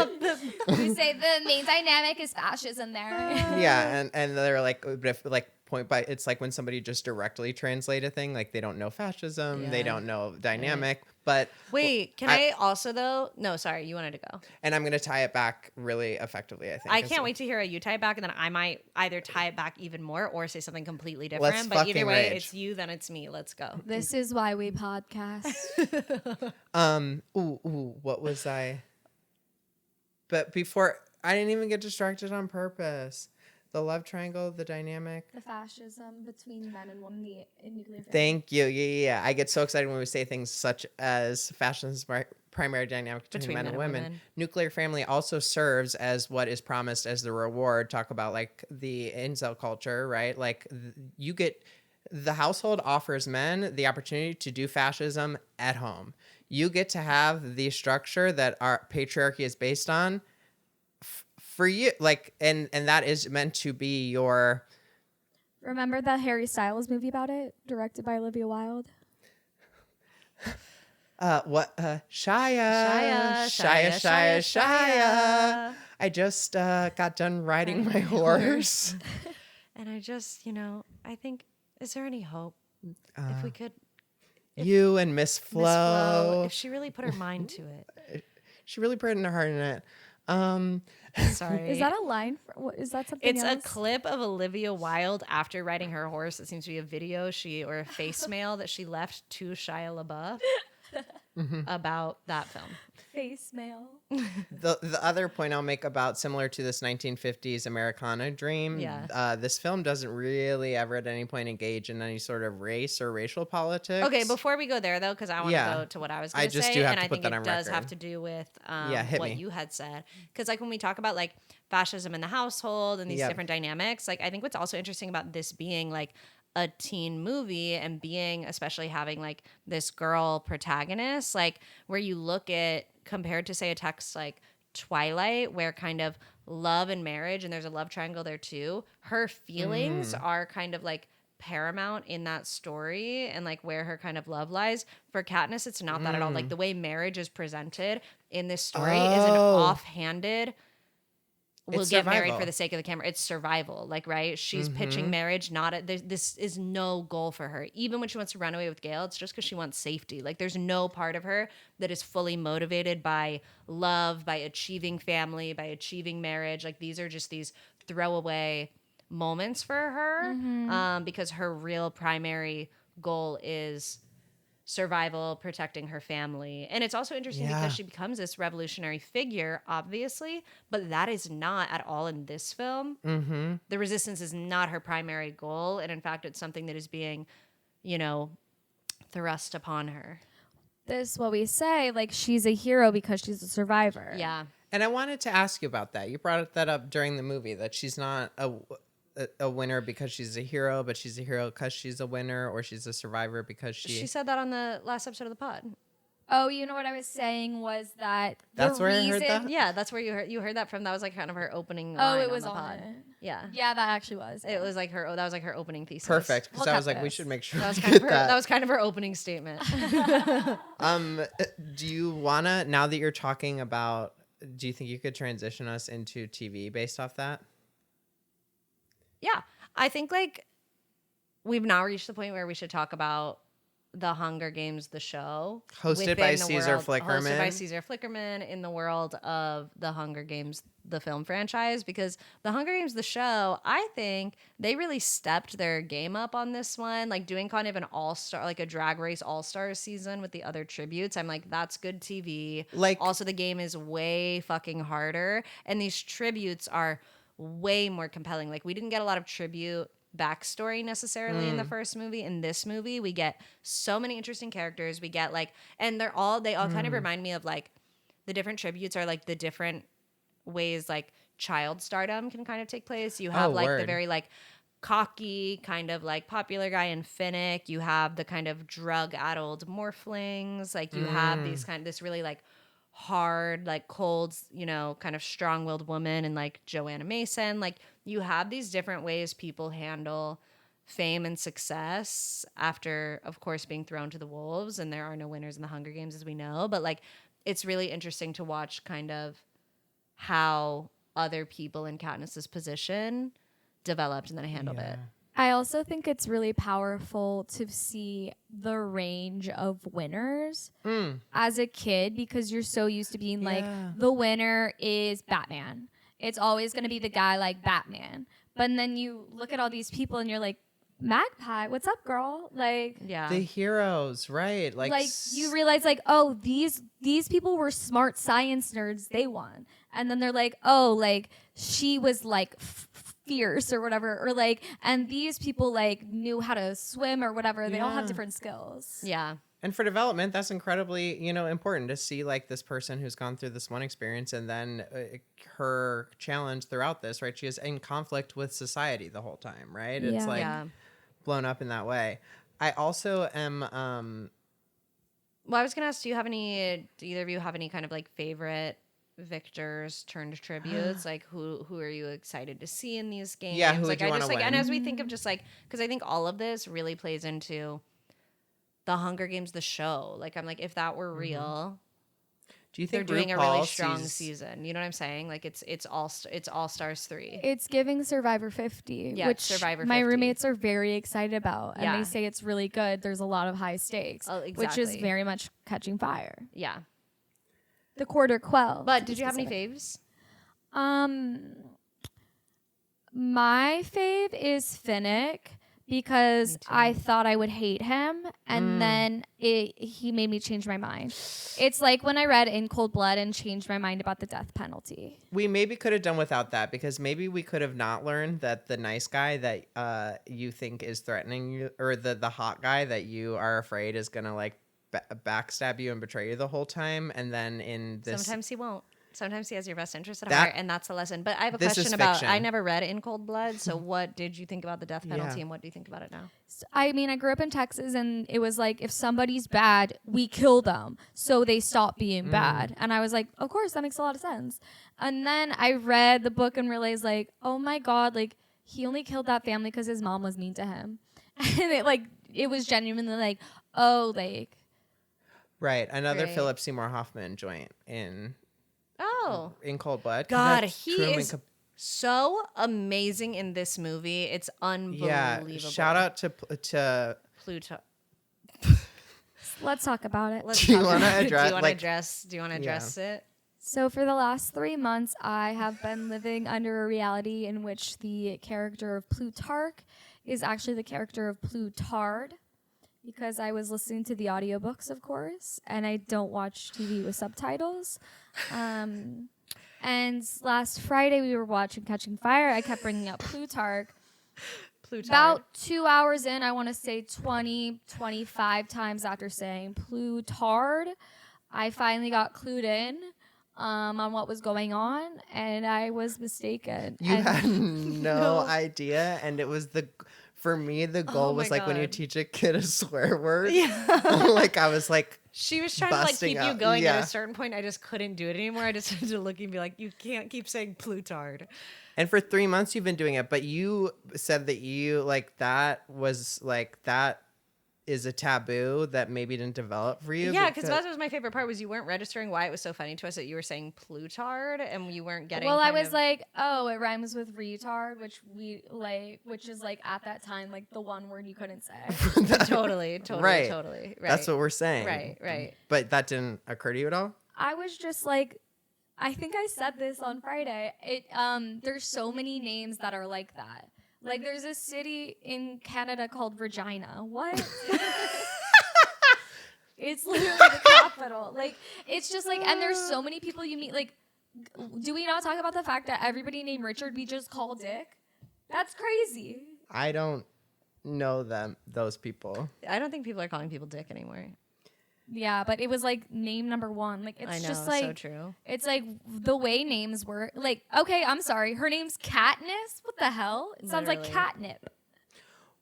We say the main dynamic is fascism there. Yeah, and they're like, but if like point by, it's like when somebody just directly translate a thing, like they don't know fascism, they don't know dynamic. But wait, can I also though? No, sorry, you wanted to go. And I'm going to tie it back really effectively, I think. I can't wait to hear how you tie it back, and then I might either tie it back even more or say something completely different. But either way, it's you, then it's me. Let's go. This is why we podcast. What was I? But before, I didn't even get distracted on purpose. The love triangle, the dynamic. The fascism between men and women, the nuclear family. Thank you. Yeah. I get so excited when we say things such as fascism's primary dynamic between men and women. Nuclear family also serves as what is promised as the reward. Talk about like the incel culture, right? Like you get, the household offers men the opportunity to do fascism at home. You get to have the structure that our patriarchy is based on. For you, like, and that is meant to be your... Remember the Harry Styles movie about it, directed by Olivia Wilde? Shia. I just got done riding my horse. And I just, I think, is there any hope if we could... You and Miss Flo. If she really put her mind to it. She really put her heart in it. Sorry. Is that a line? Is that something else? It's a clip of Olivia Wilde after riding her horse. It seems to be a video or a face mail that she left to Shia LaBeouf about that film. Face mail. The other point I'll make about similar to this 1950s Americana dream, this film doesn't really ever at any point engage in any sort of race or racial politics. Okay, before we go there though, because I want to go to what I was going to say, and I think it does have to do with what you had said. Because like when we talk about like fascism in the household and these different dynamics, like I think what's also interesting about this being like a teen movie and being, especially having like this girl protagonist, like where you look at compared to say a text like Twilight, where kind of love and marriage and there's a love triangle there too, her feelings are kind of like paramount in that story and like where her kind of love lies. For Katniss, it's not that at all. Like the way marriage is presented in this story is an offhanded we'll get married for the sake of the camera. It's survival. Like, right? She's pitching marriage. This is no goal for her. Even when she wants to run away with Gale, it's just because she wants safety. Like, there's no part of her that is fully motivated by love, by achieving family, by achieving marriage. Like, these are just these throwaway moments for her because her real primary goal is survival, protecting her family. And it's also interesting because she becomes this revolutionary figure, obviously, but that is not at all in this film. The resistance is not her primary goal. And in fact, it's something that is being, you know, thrust upon her. This is what we say, like, she's a hero because she's a survivor. Yeah. And I wanted to ask you about that. You brought that up during the movie, that she's not a winner because she's a hero, but she's a hero because she's a winner, or she's a survivor because she said that on the last episode of the pod. Oh, you know what I was saying was that that's where I heard that. Yeah, that's where you heard that from. That was like kind of her opening. Oh, line it was on the on pod. it. Yeah, yeah, that actually was. It was like her. That was like her opening thesis. Perfect, because I was like, this. we should make sure that was we kind of get her. that. That was kind of her opening statement. Do you wanna, now that you're talking about, do you think you could transition us into TV based off that? Yeah, I think like we've now reached the point where we should talk about the Hunger Games, the show, hosted by Caesar Flickerman. Hosted by Caesar Flickerman in the world of the Hunger Games, the film franchise, because the Hunger Games, the show, I think they really stepped their game up on this one, like doing kind of an all-star, like a Drag Race all-stars season with the other tributes. I'm like, that's good TV. Like, also the game is way fucking harder, and these tributes are way more compelling. Like, we didn't get a lot of tribute backstory necessarily in the first movie. In this movie, we get so many interesting characters. We get like, and they all kind of remind me of like the different tributes are like the different ways like child stardom can kind of take place. You have the very like cocky kind of like popular guy in Finnick. You have the kind of drug-addled morphlings. Like you have this really like hard, like cold, you know, kind of strong-willed woman and like Joanna Mason. Like you have these different ways people handle fame and success after, of course, being thrown to the wolves. And there are no winners in the Hunger Games, as we know. But like, it's really interesting to watch kind of how other people in Katniss's position developed and then handled it. I also think it's really powerful to see the range of winners as a kid, because you're so used to being like, the winner is Batman. It's always going to be the guy like Batman. But then you look at all these people and you're like, Magpie, what's up, girl? Like, yeah, the heroes, right? Like you realize like, oh, these people were smart science nerds. They won. And then they're like, oh, like she was like fierce or whatever, or like, and these people like knew how to swim or whatever. They all have different skills. Yeah. And for development, that's incredibly, you know, important to see like this person who's gone through this one experience, and then her challenge throughout this, right? She is in conflict with society the whole time, right? It's like blown up in that way. I also am. Well, I was gonna ask, do either of you have any kind of like favorite victors turned tributes? Like who are you excited to see in these games? Yeah, who like would you want to win? And as we think of just like, because I think all of this really plays into the Hunger Games, the show. Like, I'm like, if that were real, do you think they're doing RuPaul a really strong season? You know what I'm saying? Like, it's All Stars 3. It's giving Survivor 50, Yeah, which Survivor 50. My roommates are very excited about, and Yeah. they say it's really good. There's a lot of high stakes, which is very much catching fire. Yeah. The quarter quell. But did you have any faves? My fave is Finnick, because I thought I would hate him, and then he made me change my mind. It's like when I read In Cold Blood and changed my mind about the death penalty. We maybe could have done without that, because maybe we could have not learned that the nice guy that you think is threatening you, or the hot guy that you are afraid is gonna like backstab you and betray you the whole time, and then in this Sometimes he won't. Sometimes he has your best interest at That- heart, and that's a lesson. But I have a This is question about, fiction. I never read In Cold Blood, so what did you think about the death penalty, and what do you think about it now? I mean, I grew up in Texas, and it was like, if somebody's bad, we kill them, so they stop being bad. And I was like, of course, that makes a lot of sense. And then I read the book and realized, like, oh my God, like, he only killed that family because his mom was mean to him. And it was genuinely like, oh, like. Right. Another Right. Philip Seymour Hoffman joint in Cold Blood. God, That's he Truman is so amazing in this movie. It's unbelievable. Yeah. Shout out to Pluto. Let's talk about it. Do you want to address? Do you want to address it? So for the last 3 months, I have been living under a reality in which the character of Plutarch is actually the character of Plutard, because I was listening to the audiobooks, of course, and I don't watch TV with subtitles. And last Friday, we were watching Catching Fire. I kept bringing up Plutarch. About 2 hours in, I want to say 20, 25 times after saying Plutard, I finally got clued in on what was going on, and I was mistaken. You had no idea, and it was for me, the goal was like when you teach a kid a swear word. Yeah. Like I was like, she was trying to like keep you going. At a certain point, I just couldn't do it anymore. I just had to look and be like, you can't keep saying Plutard. And for 3 months you've been doing it, but you said that you like that is a taboo that maybe didn't develop for you. Yeah, because that was my favorite part, was you weren't registering why it was so funny to us that you were saying Plutard and you weren't getting. Well, I was like, oh, it rhymes with retard, which is like at that time like the one word you couldn't say. Totally. Right. Right. That's what we're saying. Right. But that didn't occur to you at all? I was just like, I think I said this on Friday. There's so many names that are like that. Like, there's a city in Canada called Regina. What? It's literally the capital. Like, it's just like, and there's so many people you meet. Like, do we not talk about the fact that everybody named Richard we just call Dick? That's crazy. I don't know those people. I don't think people are calling people Dick anymore. Yeah, but it was like name number one. Like, it's just like so true. It's like the way names were. Like, okay, I'm sorry, her name's Katniss. What the hell? It sounds like catnip.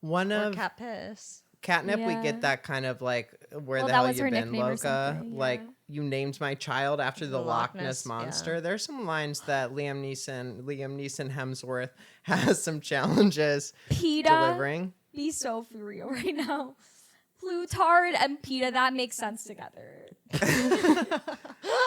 Or cat piss. Catnip, Yeah. we get that kind of like where the that hell was you her been, nickname or Loca? something, Like yeah. you named my child after the Loch Ness yeah. monster. There's some lines that Liam Neeson Hemsworth has some challenges PETA, delivering. be so for real right now. Plutard and PETA, that makes sense together.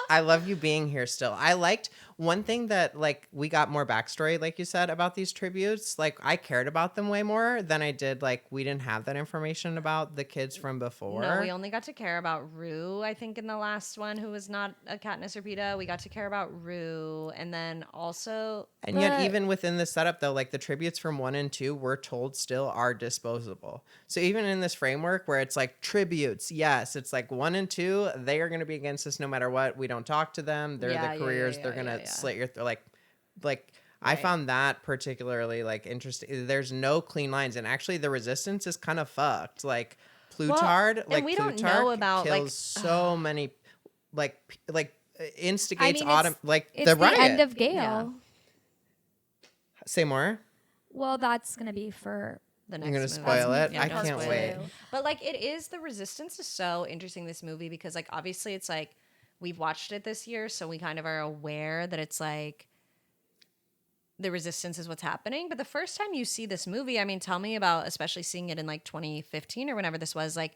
I love you being here still. I liked one thing that like we got more backstory, like you said, about these tributes. Like I cared about them way more than I did. Like we didn't have that information about the kids from before. No, we only got to care about Rue, I think, in the last one, who was not a Katniss or PETA. We got to care about Rue, and then also... And yet even within the setup, though, like the tributes from 1 and 2, we're told still are disposable. So even in this framework where it's like tributes, yes, it's like 1 and 2, they are going to be against us no matter what. We don't talk to them. They're the careers. They're going to slit your throat. Like I found that particularly like interesting. There's no clean lines. And actually the resistance is kind of fucked. Like Plutard, and we don't know about kills like so many, instigates I mean, it's the riot. end of Gale. Yeah. Say more. Well, that's going to be for... the next You're gonna movie. spoil it? Yeah, I don't can't spoil wait. it. But like it is, the resistance is so interesting, this movie, because like obviously it's like we've watched it this year, so we kind of are aware that it's like the resistance is what's happening. But the first time you see this movie, I mean, tell me about, especially seeing it in like 2015 or whenever this was, like,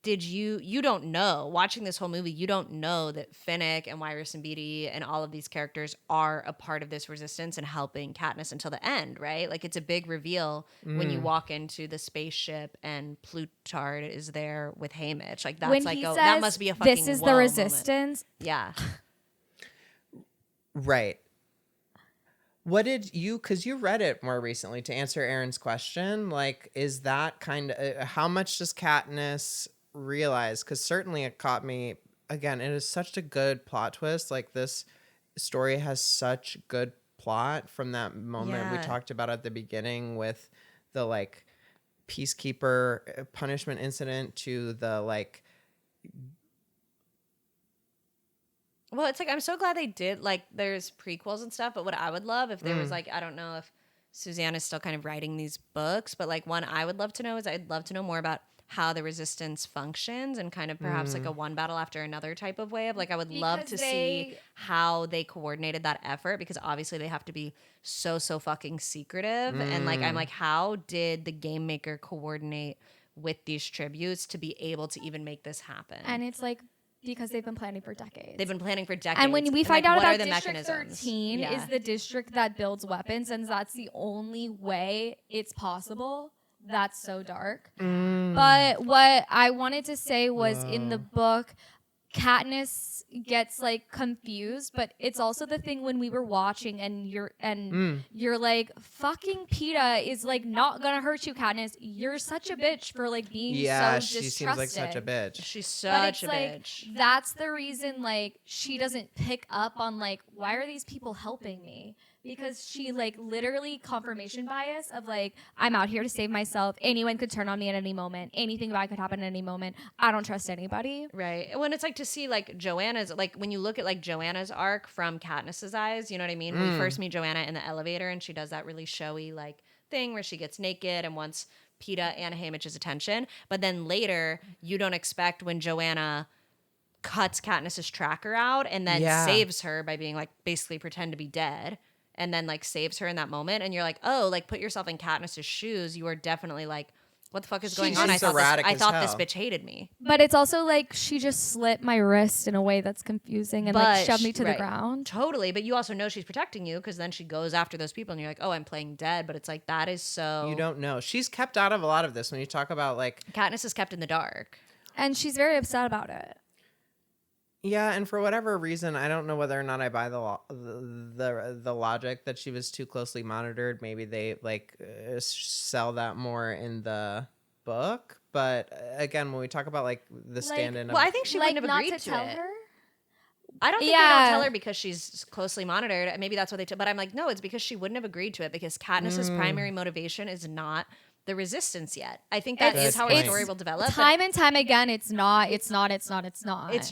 did you don't know, watching this whole movie, you don't know that Finnick and Wyrus and Beatty and all of these characters are a part of this resistance and helping Katniss until the end, right? Like it's a big reveal when you walk into the spaceship and Plutard is there with Haymitch. Like that's when like, he oh, says, that must be a fucking this is whoa the moment. resistance. Yeah. Right. What did you, because you read it more recently, to answer Erin's question, like, is that kind of, how much does Katniss realize? Because certainly it caught me, again, it is such a good plot twist. Like, this story has such good plot from that moment we talked about at the beginning with the, like, peacekeeper punishment incident to the, like, Well, it's like, I'm so glad they did, like, there's prequels and stuff, but what I would love if there was, like, I don't know if Suzanne is still kind of writing these books, but, like, one I would love to know is I'd love to know more about how the resistance functions and kind of perhaps like a one battle after another type of way of, like, I would love to see how they coordinated that effort, because obviously they have to be so fucking secretive. And, like, I'm like, how did the game maker coordinate with these tributes to be able to even make this happen? And it's like, because they've been planning for decades. They've been planning for decades. And when we find out what about are the District mechanisms? 13 is the district that builds weapons, and that's the only way it's possible. That's so dark. But what I wanted to say was in the book, Katniss gets like confused, but it's also the thing when we were watching and you're like, fucking PETA is like not gonna hurt you, Katniss. You're such a bitch for like being so distrusted. She seems like such a bitch. She's such a like, bitch. That's the reason like she doesn't pick up on like, why are these people helping me? Because she like literally confirmation bias of like, I'm out here to save myself. Anyone could turn on me at any moment. Anything bad could happen at any moment. I don't trust anybody. Right. When it's like to see like Joanna's, like when you look at like Joanna's arc from Katniss's eyes, you know what I mean? We first meet Joanna in the elevator and she does that really showy like thing where she gets naked and wants PETA and Haymitch's attention. But then later you don't expect when Joanna cuts Katniss's tracker out and then saves her by being like basically pretend to be dead. And then like saves her in that moment, and you're like, oh, like put yourself in Katniss's shoes. You are definitely like, what the fuck is going on? I thought this bitch hated me. But it's also like she just slit my wrist in a way that's confusing and like shoved me to the ground. Totally, but you also know she's protecting you because then she goes after those people, and you're like, oh, I'm playing dead. But it's like that is so. You don't know. She's kept out of a lot of this when you talk about like Katniss is kept in the dark, and she's very upset about it. Yeah, and for whatever reason, I don't know whether or not I buy the logic that she was too closely monitored. Maybe they like sell that more in the book. But again, when we talk about like the stand-in, well, I think she wouldn't have not agreed to tell it. her. I don't think they don't tell her because she's closely monitored. Maybe that's what they. But I'm like, no, it's because she wouldn't have agreed to it because Katniss's primary motivation is not the resistance yet. I think that is how her story will develop. Time and time again, it's not. It's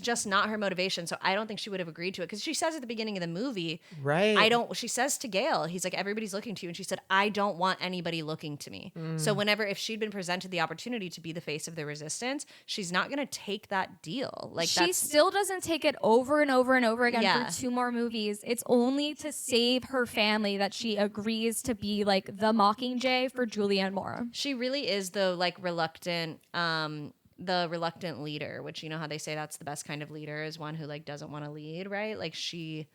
just not her motivation. So I don't think she would have agreed to it because she says at the beginning of the movie, right? She says to Gale, he's like, everybody's looking to you. And she said, I don't want anybody looking to me. So if she'd been presented the opportunity to be the face of the resistance, she's not going to take that deal. Like she still doesn't take it over and over and over again for 2 more movies. It's only to save her family that she agrees to be like the Mockingjay for Julianne Moore. She really is the like reluctant leader, which you know how they say that's the best kind of leader is one who like doesn't want to lead, right? Like she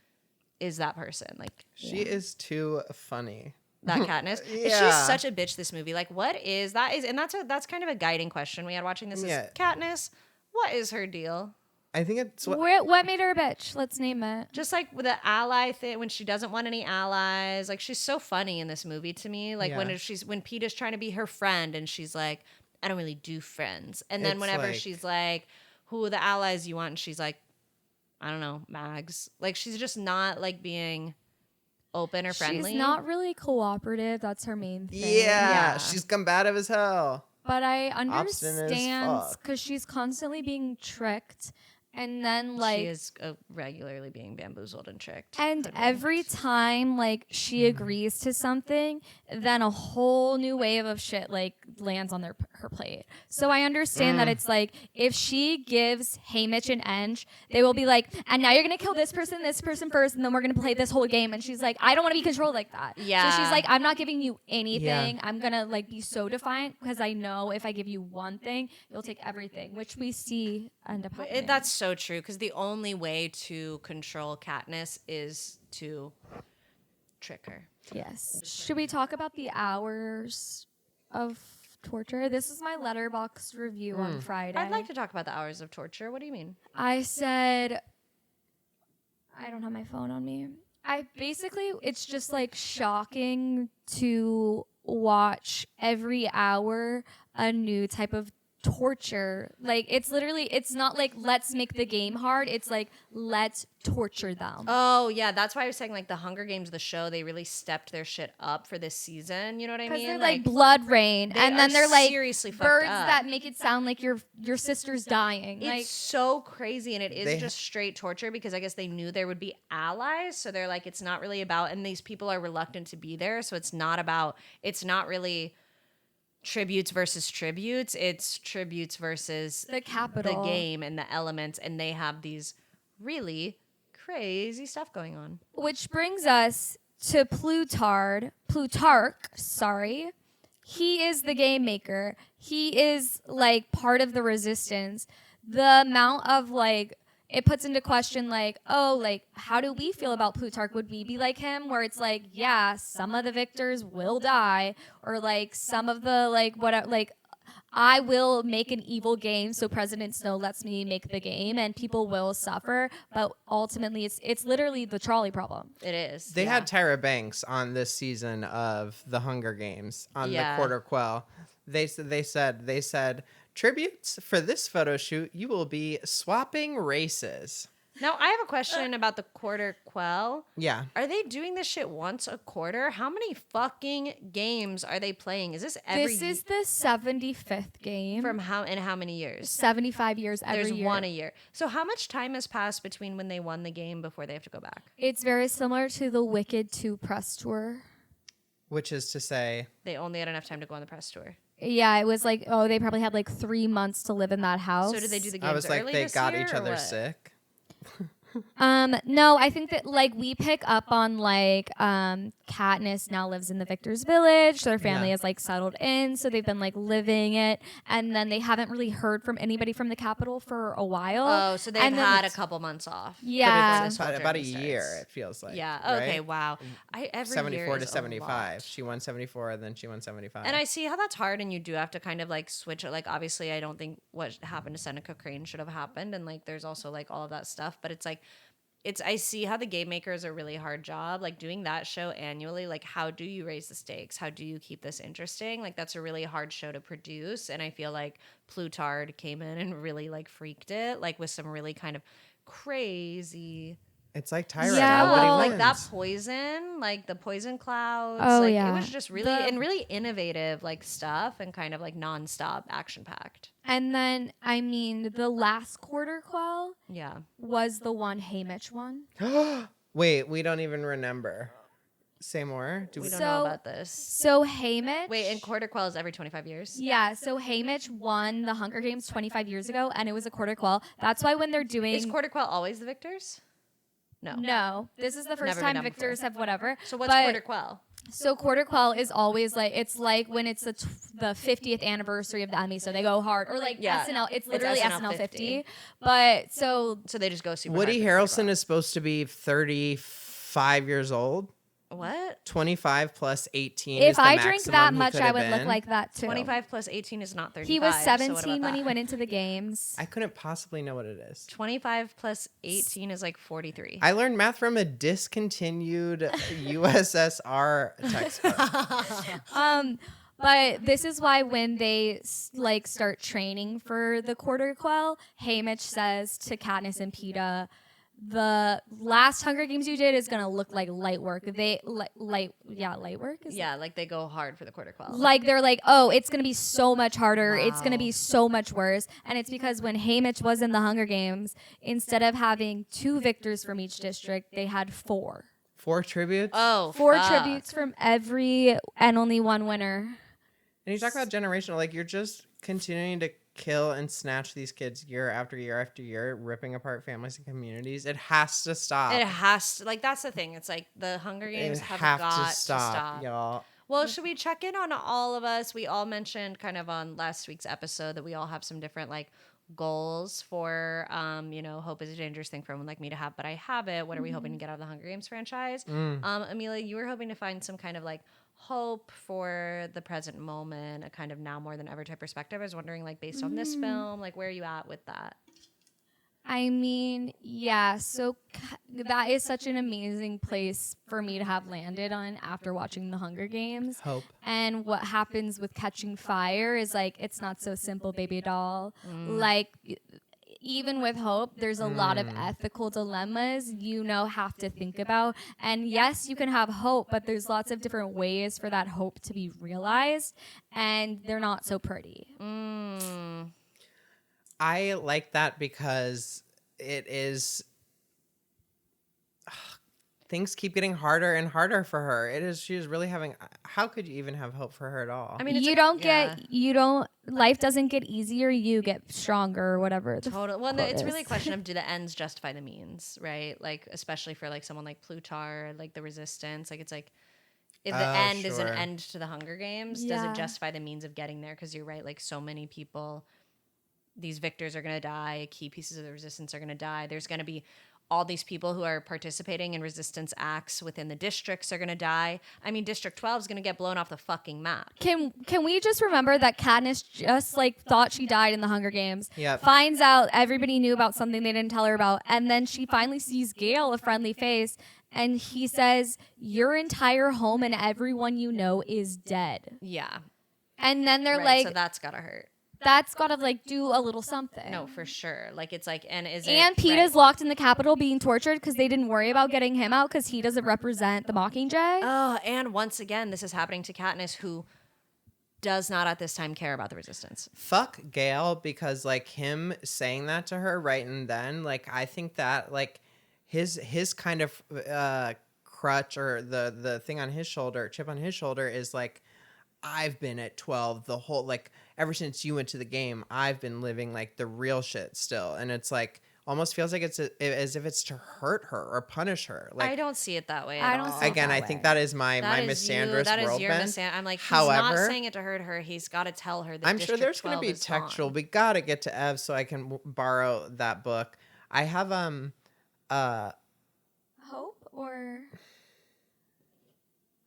is that person. Like she is too funny. That Katniss. She's such a bitch this movie. Like what is that and that's kind of a guiding question we had watching this is Katniss, what is her deal? I think it's what made her a bitch. Let's name it. Just like with the ally thing, when she doesn't want any allies, like she's so funny in this movie to me. Like when Peeta's trying to be her friend, and she's like, "I don't really do friends." And then whenever she's like, "Who are the allies you want?" and she's like, "I don't know, Mags." Like she's just not like being open or friendly. She's not really cooperative. That's her main thing. Yeah, she's combative as hell. But I understand because she's constantly being tricked. And then, like... She is regularly being bamboozled and tricked. And every time, like, she agrees to something, then a whole new wave of shit, like, lands on her plate. So I understand that it's, like, if she gives Haymitch an inch, they will be like, and now you're going to kill this person first, and then we're going to play this whole game. And she's like, I don't want to be controlled like that. Yeah. So she's like, I'm not giving you anything. Yeah. I'm going to, like, be so defiant because I know if I give you one thing, you'll take everything, which we see end up happening. That's so true because the only way to control Katniss is to trick her. Yes. Should we talk about the hours of torture? This is my Letterboxd review on Friday. I'd like to talk about the hours of torture. What do you mean? I said, I don't have my phone on me. It's just like shocking to watch every hour a new type of torture. Like, it's literally, it's not like, let's make the game hard. It's like, let's torture them. Oh, yeah. That's why I was saying, like, the Hunger Games, the show, they really stepped their shit up for this season. You know what I mean? Because they're like blood rain. And then they're like seriously birds fucked up. that make it sound like your sister's dying. It's Like, so crazy. And it is just straight torture because I guess they knew there would be allies. So they're like, it's not really about, and these people are reluctant to be there. So it's not really tributes versus tributes. It's tributes versus the Capitol. the game and the elements. And they have these really crazy stuff going on. Which brings us to Plutarch, sorry. He is the game maker. He is like part of the resistance. The amount of like, it puts into question like, oh, like, how do we feel about Plutarch? Would we be like him? Where it's like, yeah, some of the victors will die, or like some of the like what like, I will make an evil game so President Snow lets me make the game and people will suffer, but ultimately it's literally the trolley problem. It is. They had Tyra Banks on this season of the Hunger Games on the Quarter Quell. They said tributes for this photo shoot, you will be swapping races. Now, I have a question about the Quarter Quell. Yeah. Are they doing this shit once a quarter? How many fucking games are they playing? Is this every This is the 75th game. from how many years? 75 years every There's year. one a year. So how much time has passed between when they won the game before they have to go back? It's very similar to the Wicked 2 press tour. Which is to say, They only had enough time to go on the press tour. Yeah, it was like, oh, they probably had like 3 months to live in that house. So did they do the games I was like, early they this got year, each or other what? sick. No, I think that like we pick up on like Katniss now lives in the Victor's village. Their family is like settled in, so they've been like living it, and then they haven't really heard from anybody from the Capitol for a while. Oh, so they've And then had a it's- couple months off. Yeah, It's whole about a journey year, starts. it feels like. Yeah. right? Okay. Wow. Every 74 year to is a 75. lot. She won 74, and then she won 75. And I see how that's hard, and you do have to kind of like switch it. Like, obviously, I don't think what happened to Seneca Crane should have happened, and like, there's also like all of that stuff. But it's like, I see how the game maker is a really hard job. Like doing that show annually. Like, how do you raise the stakes? How do you keep this interesting? Like, that's a really hard show to produce. And I feel like Plutarch came in and really like freaked it, like with some really kind of crazy. It's like Tyra. Yeah, Nobody well, like wins. that poison, like the poison clouds. Oh, like, yeah. It was just really and really innovative, like stuff, and kind of like nonstop action packed. and then I mean the last Quarter Quell Yeah. was the one Haymitch won. Wait, we don't even remember. Say more. Do We we? don't So- know about this. So Haymitch. Wait, and Quarter Quell is every 25 years? Yeah, so Haymitch won the Hunger Games 25 years ago, and it was a Quarter Quell. That's why when they're doing Is Quarter Quell always the victors? no, this is the first Never been time done victors have whatever. So what's But- Quarter Quell? So Quarter Quell is always like, it's like when it's the 50th anniversary of the Emmy, so they go hard, or like Yeah, SNL. It's it's literally SNL SNL 50. But so So they just go super Woody hard for Quarter Harrelson is supposed to be 35 years old. Quell. What? 25 plus 18 is if the I drink maximum that he much, could I have would look been. like that too. 25 plus 18 is not 35. He was so what 17 about when he that? went into the games. I couldn't possibly know what it is. 25 plus 18 is like 43. I learned math from a discontinued USSR textbook. But this is why when they like start training for the Quarter Quell, Haymitch says to Katniss and Peeta, the last Hunger Games you did is gonna look like light work. They light work. Is Yeah, like they go hard for the Quarter Quell. like they're like, oh, it's gonna be so much harder. It's gonna Wow. be so much worse. And it's because when Haymitch was in the Hunger Games, instead of having 2 victors from each district, they had 4. 4 tributes. Oh, 4 fuck. tributes from every and only 1 winner. And you talk about generational, like you're just continuing to kill and snatch these kids year after year after year, ripping apart families and communities. It has to stop. It has to, like, that's the thing. It's like the Hunger Games It have got to stop, y'all. Well, should we check in on all of us? We all mentioned kind of on last week's episode that we all have some different like goals for, hope is a dangerous thing for someone like me to have, but I have it. What are we hoping to get out of the Hunger Games franchise? Amelia, you were hoping to find some kind of like hope for the present moment, a kind of now more than ever type perspective. I was wondering, like, based on this film, like, where are you at with that? I mean, yeah, so that is such an amazing place for me to have landed on after watching The Hunger Games. Hope. And what happens with Catching Fire is like, it's not so simple, baby doll. Like, even with Hope, there's a lot of ethical dilemmas have to think about. And yes, you can have hope, but there's lots of different ways for that hope to be realized, and they're not so pretty. I like that because it is things keep getting harder and harder for her. She's really having, how could you even have hope for her at all? I mean, life doesn't get easier, you get stronger or whatever. Totally. Well, it's really a question of, do the ends justify the means, right? Like, especially for like someone like Plutar, like the resistance, like it's like, if the end is an end to the Hunger Games, does it justify the means of getting there? Because you're right, like so many people, these victors are going to die, key pieces of the resistance are going to die. There's going to be all these people who are participating in resistance acts within the districts are going to die. I mean, District 12 is going to get blown off the fucking map. Can we just remember that Katniss just like thought she died in the Hunger Games, finds out everybody knew about something they didn't tell her about, and then she finally sees Gale, a friendly face, and he says, your entire home and everyone you know is dead. Yeah. And then they're like, so that's gotta hurt. That's gotta like do a little something. No, for sure. Like it's like, and Peeta's locked in the Capitol being tortured because they didn't worry about getting him out because he doesn't represent the Mockingjay. Oh, and once again, this is happening to Katniss, who does not at this time care about the resistance. Fuck Gale, because like him saying that to her right and then, like I think that like his kind of crutch or the thing on his shoulder, chip on his shoulder is like, I've been at 12 the whole, like, ever since you went to the game, I've been living, like, the real shit still. And it's, like, almost feels like it's as if it's to hurt her or punish her. Like, I don't see it that way I at don't all. see it again, that I way. think that is my misandrous That is your worldview. I'm like, he's However, not saying it to hurt her. He's got to tell her that I'm sure there's going to be textual. We got to get to Ev so I can borrow that book. I have, Hope or...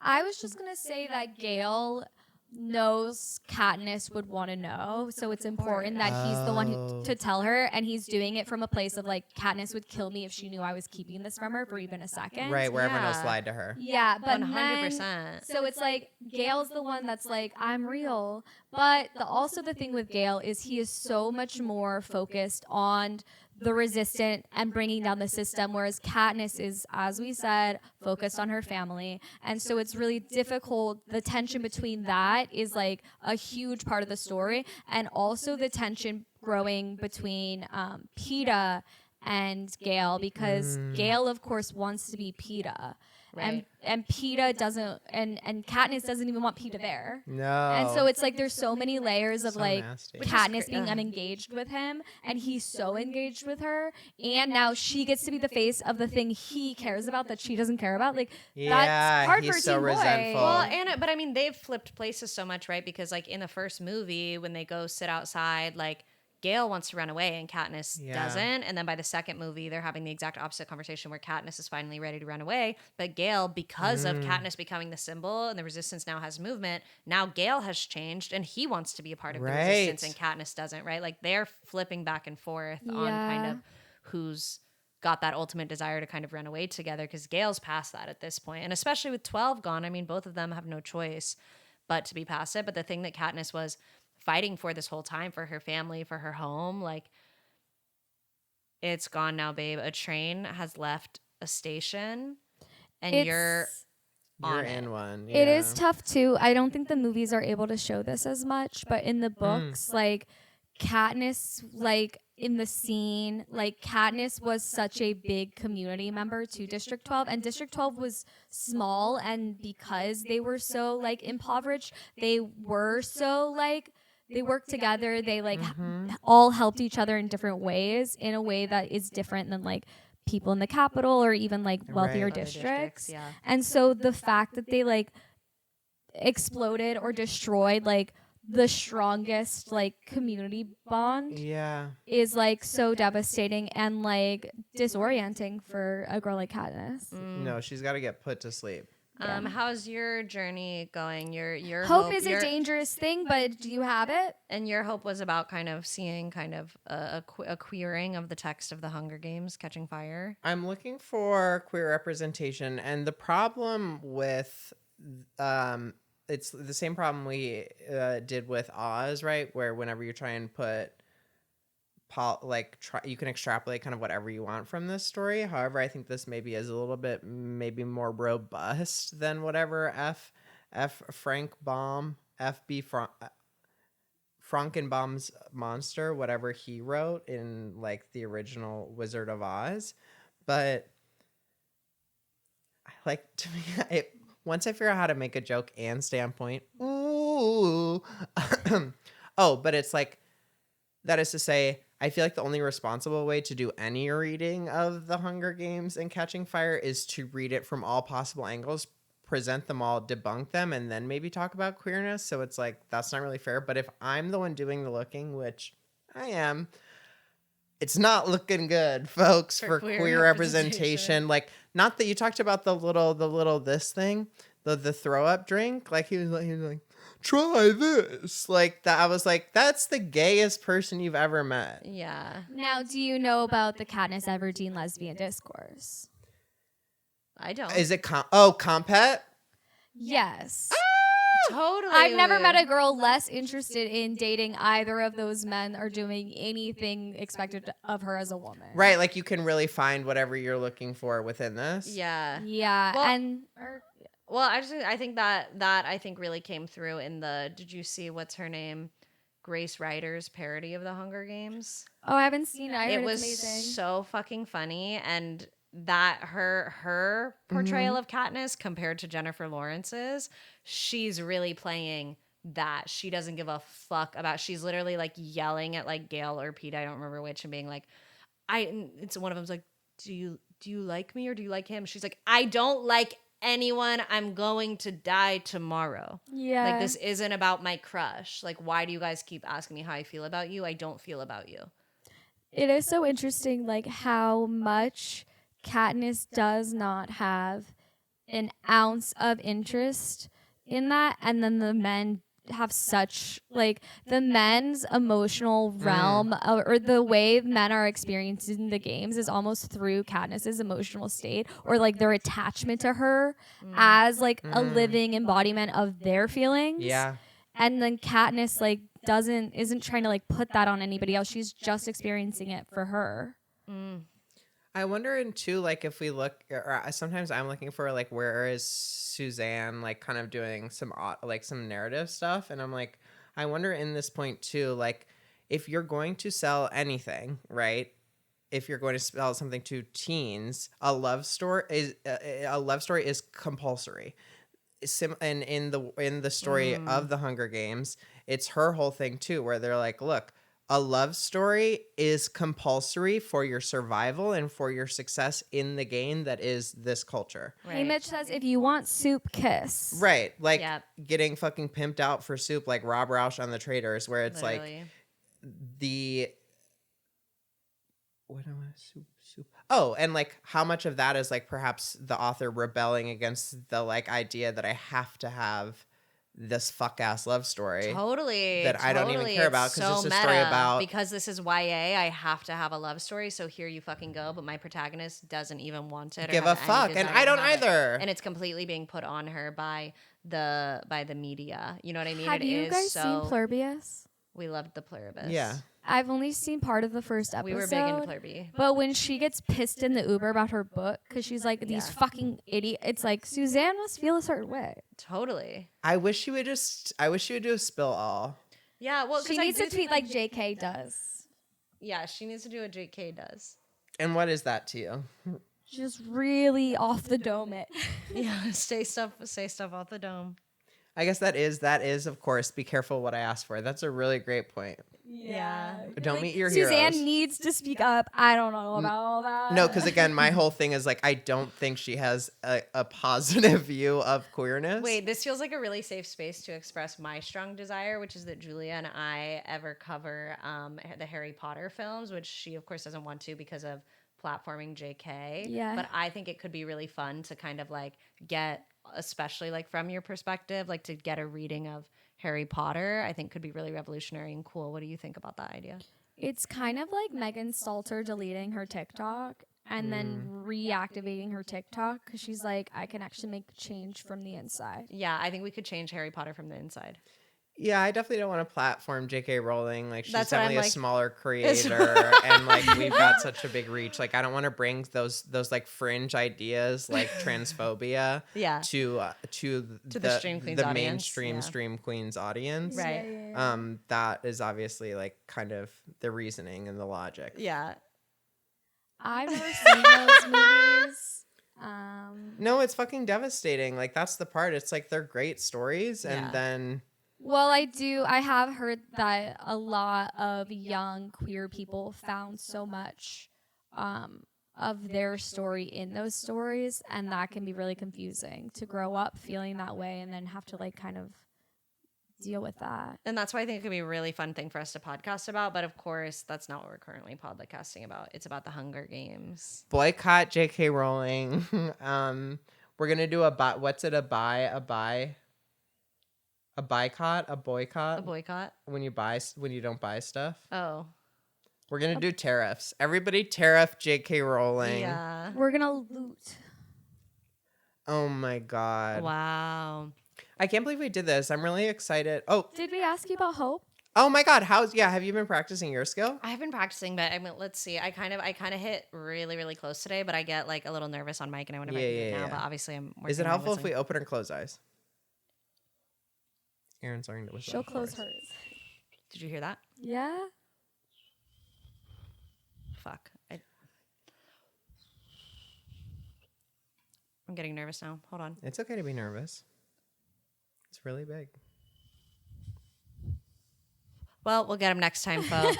I was just going to say that Gale knows Katniss would want to know, so it's important that he's the one to tell her, and he's doing it from a place of like, Katniss would kill me if she knew I was keeping this from her for even a second. Right, where everyone else lied to her. Yeah, but 100%. So it's like Gale's the one that's like, I'm real. But also the thing with Gale is he is so much more focused on the resistant and bringing down the system, whereas Katniss is, as we said, focused on her family. And so it's really difficult. The tension between that is like a huge part of the story. And also the tension growing between Peeta and Gale, because Gale, of course, wants to be Peeta. Right. And Peeta doesn't, and Katniss doesn't even want Peeta there. No. And so it's like there's so many layers of like nasty. Katniss being unengaged with him, and he's so engaged with her, and now she gets to be the face of the thing he cares about that she doesn't care about. Like, that's hard for a teen boy. Well, but I mean, they've flipped places so much, right? Because like in the first movie, when they go sit outside, like Gale wants to run away and Katniss doesn't. And then by the second movie, they're having the exact opposite conversation where Katniss is finally ready to run away. But Gale, because of Katniss becoming the symbol and the resistance now has movement, now Gale has changed and he wants to be a part of the resistance and Katniss doesn't, right? Like they're flipping back and forth on kind of who's got that ultimate desire to kind of run away together, because Gale's past that at this point. And especially with 12 gone, I mean, both of them have no choice but to be past it. But the thing that Katniss was fighting for this whole time, for her family, for her home, like, it's gone now, babe. A train has left a station and you're in one. It is tough too. I don't think the movies are able to show this as much, but in the books, like Katniss, like in the scene, like Katniss was such a big community member to District 12, and District 12 was small, and because they were so like impoverished, they were so like, they worked together. They like all helped each other in different ways, in a way that is different than like people in the capital or even like wealthier districts. And so the fact that they like exploded or destroyed like the strongest like community bond is like so devastating and like disorienting for a girl like Katniss. No, she's got to get put to sleep. How's your journey going? Your hope is a dangerous thing, but do you have it? And your hope was about kind of seeing kind of a queering of the text of the Hunger Games catching fire. I'm looking for queer representation, and the problem with it's the same problem we did with Oz, right? Where whenever you try and put you can extrapolate kind of whatever you want from this story. However, I think this maybe is a little bit maybe more robust than whatever Frankenbaum's monster, whatever he wrote in like the original Wizard of Oz. But once I figure out how to make a joke and standpoint, ooh. Oh, but it's like, that is to say, I feel like the only responsible way to do any reading of The Hunger Games and Catching Fire is to read it from all possible angles, present them all, debunk them, and then maybe talk about queerness. So it's like, that's not really fair. But if I'm the one doing the looking, which I am, it's not looking good, folks, for queer representation. Like, not that you talked about the little this thing, the throw up drink. Like he was like, try this. Like that. I was like, that's the gayest person you've ever met. Yeah. Now, do you know about the Katniss Everdeen lesbian discourse? I don't. Is it Compet? Yes. Totally. I've never met a girl less interested in dating either of those men or doing anything expected of her as a woman. Right, like you can really find whatever you're looking for within this. Yeah. Yeah, well, actually, I think that I think really came through in the. Did you see what's her name? Grace Ryder's parody of the Hunger Games. Oh, I haven't seen it. It was so fucking funny, and that her portrayal of Katniss compared to Jennifer Lawrence's, she's really playing that. She doesn't give a fuck about. She's literally like yelling at like Gail or Pete, I don't remember which, and being like, it's one of them's like, do you like me or do you like him? She's like, I don't like anyone. I'm going to die tomorrow. Yeah. Like, this isn't about my crush. Like, why do you guys keep asking me how I feel about you? I don't feel about you. It is so interesting, like, how much Katniss does not have an ounce of interest in that, and then the men have such, like, the men's emotional realm or the way men are experiencing the games is almost through Katniss's emotional state, or like their attachment to her as like a living embodiment of their feelings. Yeah. And then Katniss like isn't trying to like put that on anybody else. She's just experiencing it for her. I wonder in too, like if we look, or sometimes I'm looking for like, where is Suzanne like kind of doing some narrative stuff, and I'm like, I wonder in this point too, like if you're going to sell anything, right? If you're going to sell something to teens, a love story is compulsory. And in the story of the Hunger Games, it's her whole thing too, where they're like, look, a love story is compulsory for your survival and for your success in the game that is this culture. Right. Hey, Mitch says, if you want soup, kiss. Right. Like getting fucking pimped out for soup like Rob Roush on The Traitors, where it's like soup. Oh, and like how much of that is like perhaps the author rebelling against the like idea that I have to have this fuck ass love story that I don't even care about because it's a story about, because this is YA, I have to have a love story, so here you fucking go, but my protagonist doesn't even want it or give a fuck, and I don't either, and it's completely being put on her by the media, you know what I mean? Have you guys seen Pluribus? We loved the Pluribus. Yeah. I've only seen part of the first episode. We were big into Plurby. But when she gets pissed in the Uber about her book, because she's like, these fucking idiots, it's like, Suzanne must feel a certain way. Totally. I wish she would do a spill all. Yeah, well, she needs to tweet like JK does. Yeah, she needs to do what JK does. And what is that to you? Just really off the dome it. Yeah, say stuff off the dome. I guess that is, of course, be careful what I ask for. That's a really great point. Yeah. Don't like, meet your Suzanne heroes. needs to speak up. I don't know about all that. No, because again, my whole thing is like, I don't think she has a positive view of queerness. Wait, this feels like a really safe space to express my strong desire, which is that Julia and I ever cover the Harry Potter films, which she, of course, doesn't want to because of platforming JK. Yeah. But I think it could be really fun to kind of like get especially like from your perspective, like to get a reading of Harry Potter, I think could be really revolutionary and cool. What do you think about that idea? It's kind of like Megan Stalter deleting her TikTok and then reactivating her TikTok because she's like, I can actually make change from the inside. Yeah, I think we could change Harry Potter from the inside. Yeah, I definitely don't want to platform J.K. Rowling. Like, she's That's what definitely I'm a like- smaller creator, and like we've got such a big reach. Like, I don't want to bring those like fringe ideas like transphobia Yeah. to the Stream Queens the audience, mainstream yeah. Stream Queens audience. Right. That is obviously like kind of the reasoning and the logic. Yeah. I've never seen those movies. No, it's fucking devastating. Like, that's the part. It's like they're great stories, and Yeah. then Well, I have heard that a lot of young queer people found so much of their story in those stories, and that can be really confusing to grow up feeling that way and then have to like kind of deal with that. And that's why I think it could be a really fun thing for us to podcast about. But of course, that's not what we're currently podcasting about. It's about the Hunger Games. boycott J.K. Rowling. We're gonna do a boycott, a boycott. A boycott? When you don't buy stuff. Oh. We're gonna do tariffs. Everybody tariff J.K. Rowling. Yeah. We're gonna loot. Oh my god. Wow. I can't believe we did this. I'm really excited. Oh Did we ask you about hope? my god. Have you been practicing your skill? I've been practicing, but I mean, let's see. I kind of hit really, really close today, but I get like a little nervous on mic, and I want to do it now. Yeah. But obviously, I'm working. Is it on my helpful if wisdom. we open or close eyes? Erin's starting to whistle. She'll for close us. hers. Did you hear that? Yeah. Fuck. I'm getting nervous now. Hold on. It's okay to be nervous. It's really big. Well, we'll get him next time, folks.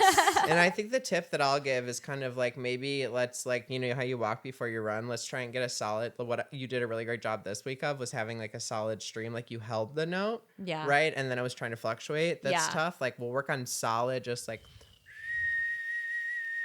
And I think the tip that I'll give is kind of like, maybe let's, like, you know how you walk before you run, let's try and get a solid, what you did a really great job this week of was having like a solid stream, like you held the note, Yeah. right? And then I was trying to fluctuate. That's Yeah. tough. Like, we'll work on solid, just like,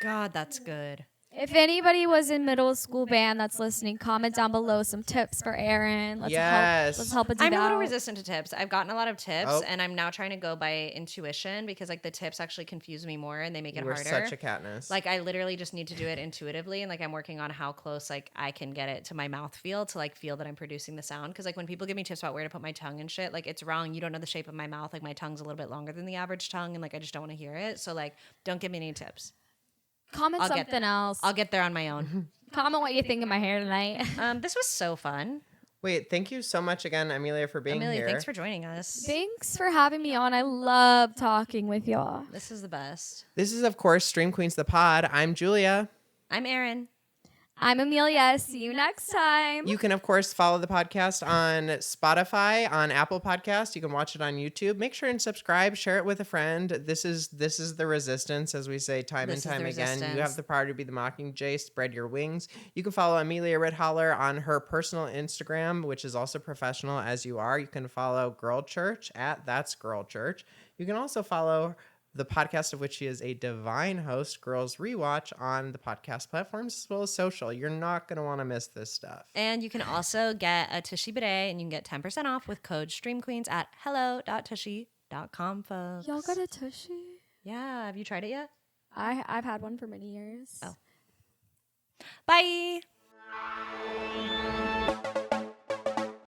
God, that's good. If anybody was in middle school band that's listening, comment down below some tips for Erin. Yes. Let's help it do I'm a that. little resistant to tips. I've gotten a lot of tips, Oh. and I'm now trying to go by intuition because like the tips actually confuse me more and they make it we're harder. such a Katniss. Like I literally just need to do it intuitively, and like I'm working on how close like I can get it to my mouth feel to like feel that I'm producing the sound. Because like when people give me tips about where to put my tongue and shit, like it's wrong. You don't know the shape of my mouth. Like my tongue's a little bit longer than the average tongue, and like I just don't want to hear it. So like don't give me any tips. Comment I'll get something else. I'll get there on my own. Comment what you think of my hair tonight. This was so fun. Wait, thank you so much again, Amelia, for being Amelia, here. thanks for joining us. Thanks for having me on. I love talking with y'all. This is the best. This is, of course, Stream Queens the Pod. I'm Julia. I'm Erin. I'm Amelia. See you next time. You can, of course, follow the podcast on Spotify, on Apple Podcast. You can watch it on YouTube. Make sure and subscribe. Share it with a friend. This is the resistance, as we say time This is and time the again. You resistance. have the power to be the Mockingjay. Spread your wings. You can follow Amelia Ritthaler on her personal Instagram, which is also professional as you are. You can follow Girl Church at That's Girl Church. You can also follow the podcast of which she is a divine host, Girls Rewatch, on the podcast platforms as well as social. You're not going to want to miss this stuff. And you can also get a Tushy Bidet, and you can get 10% off with code StreamQueens at hello.tushy.com, folks. Y'all got a tushy? Yeah. Have you tried it yet? I've had one for many years. Oh. Bye.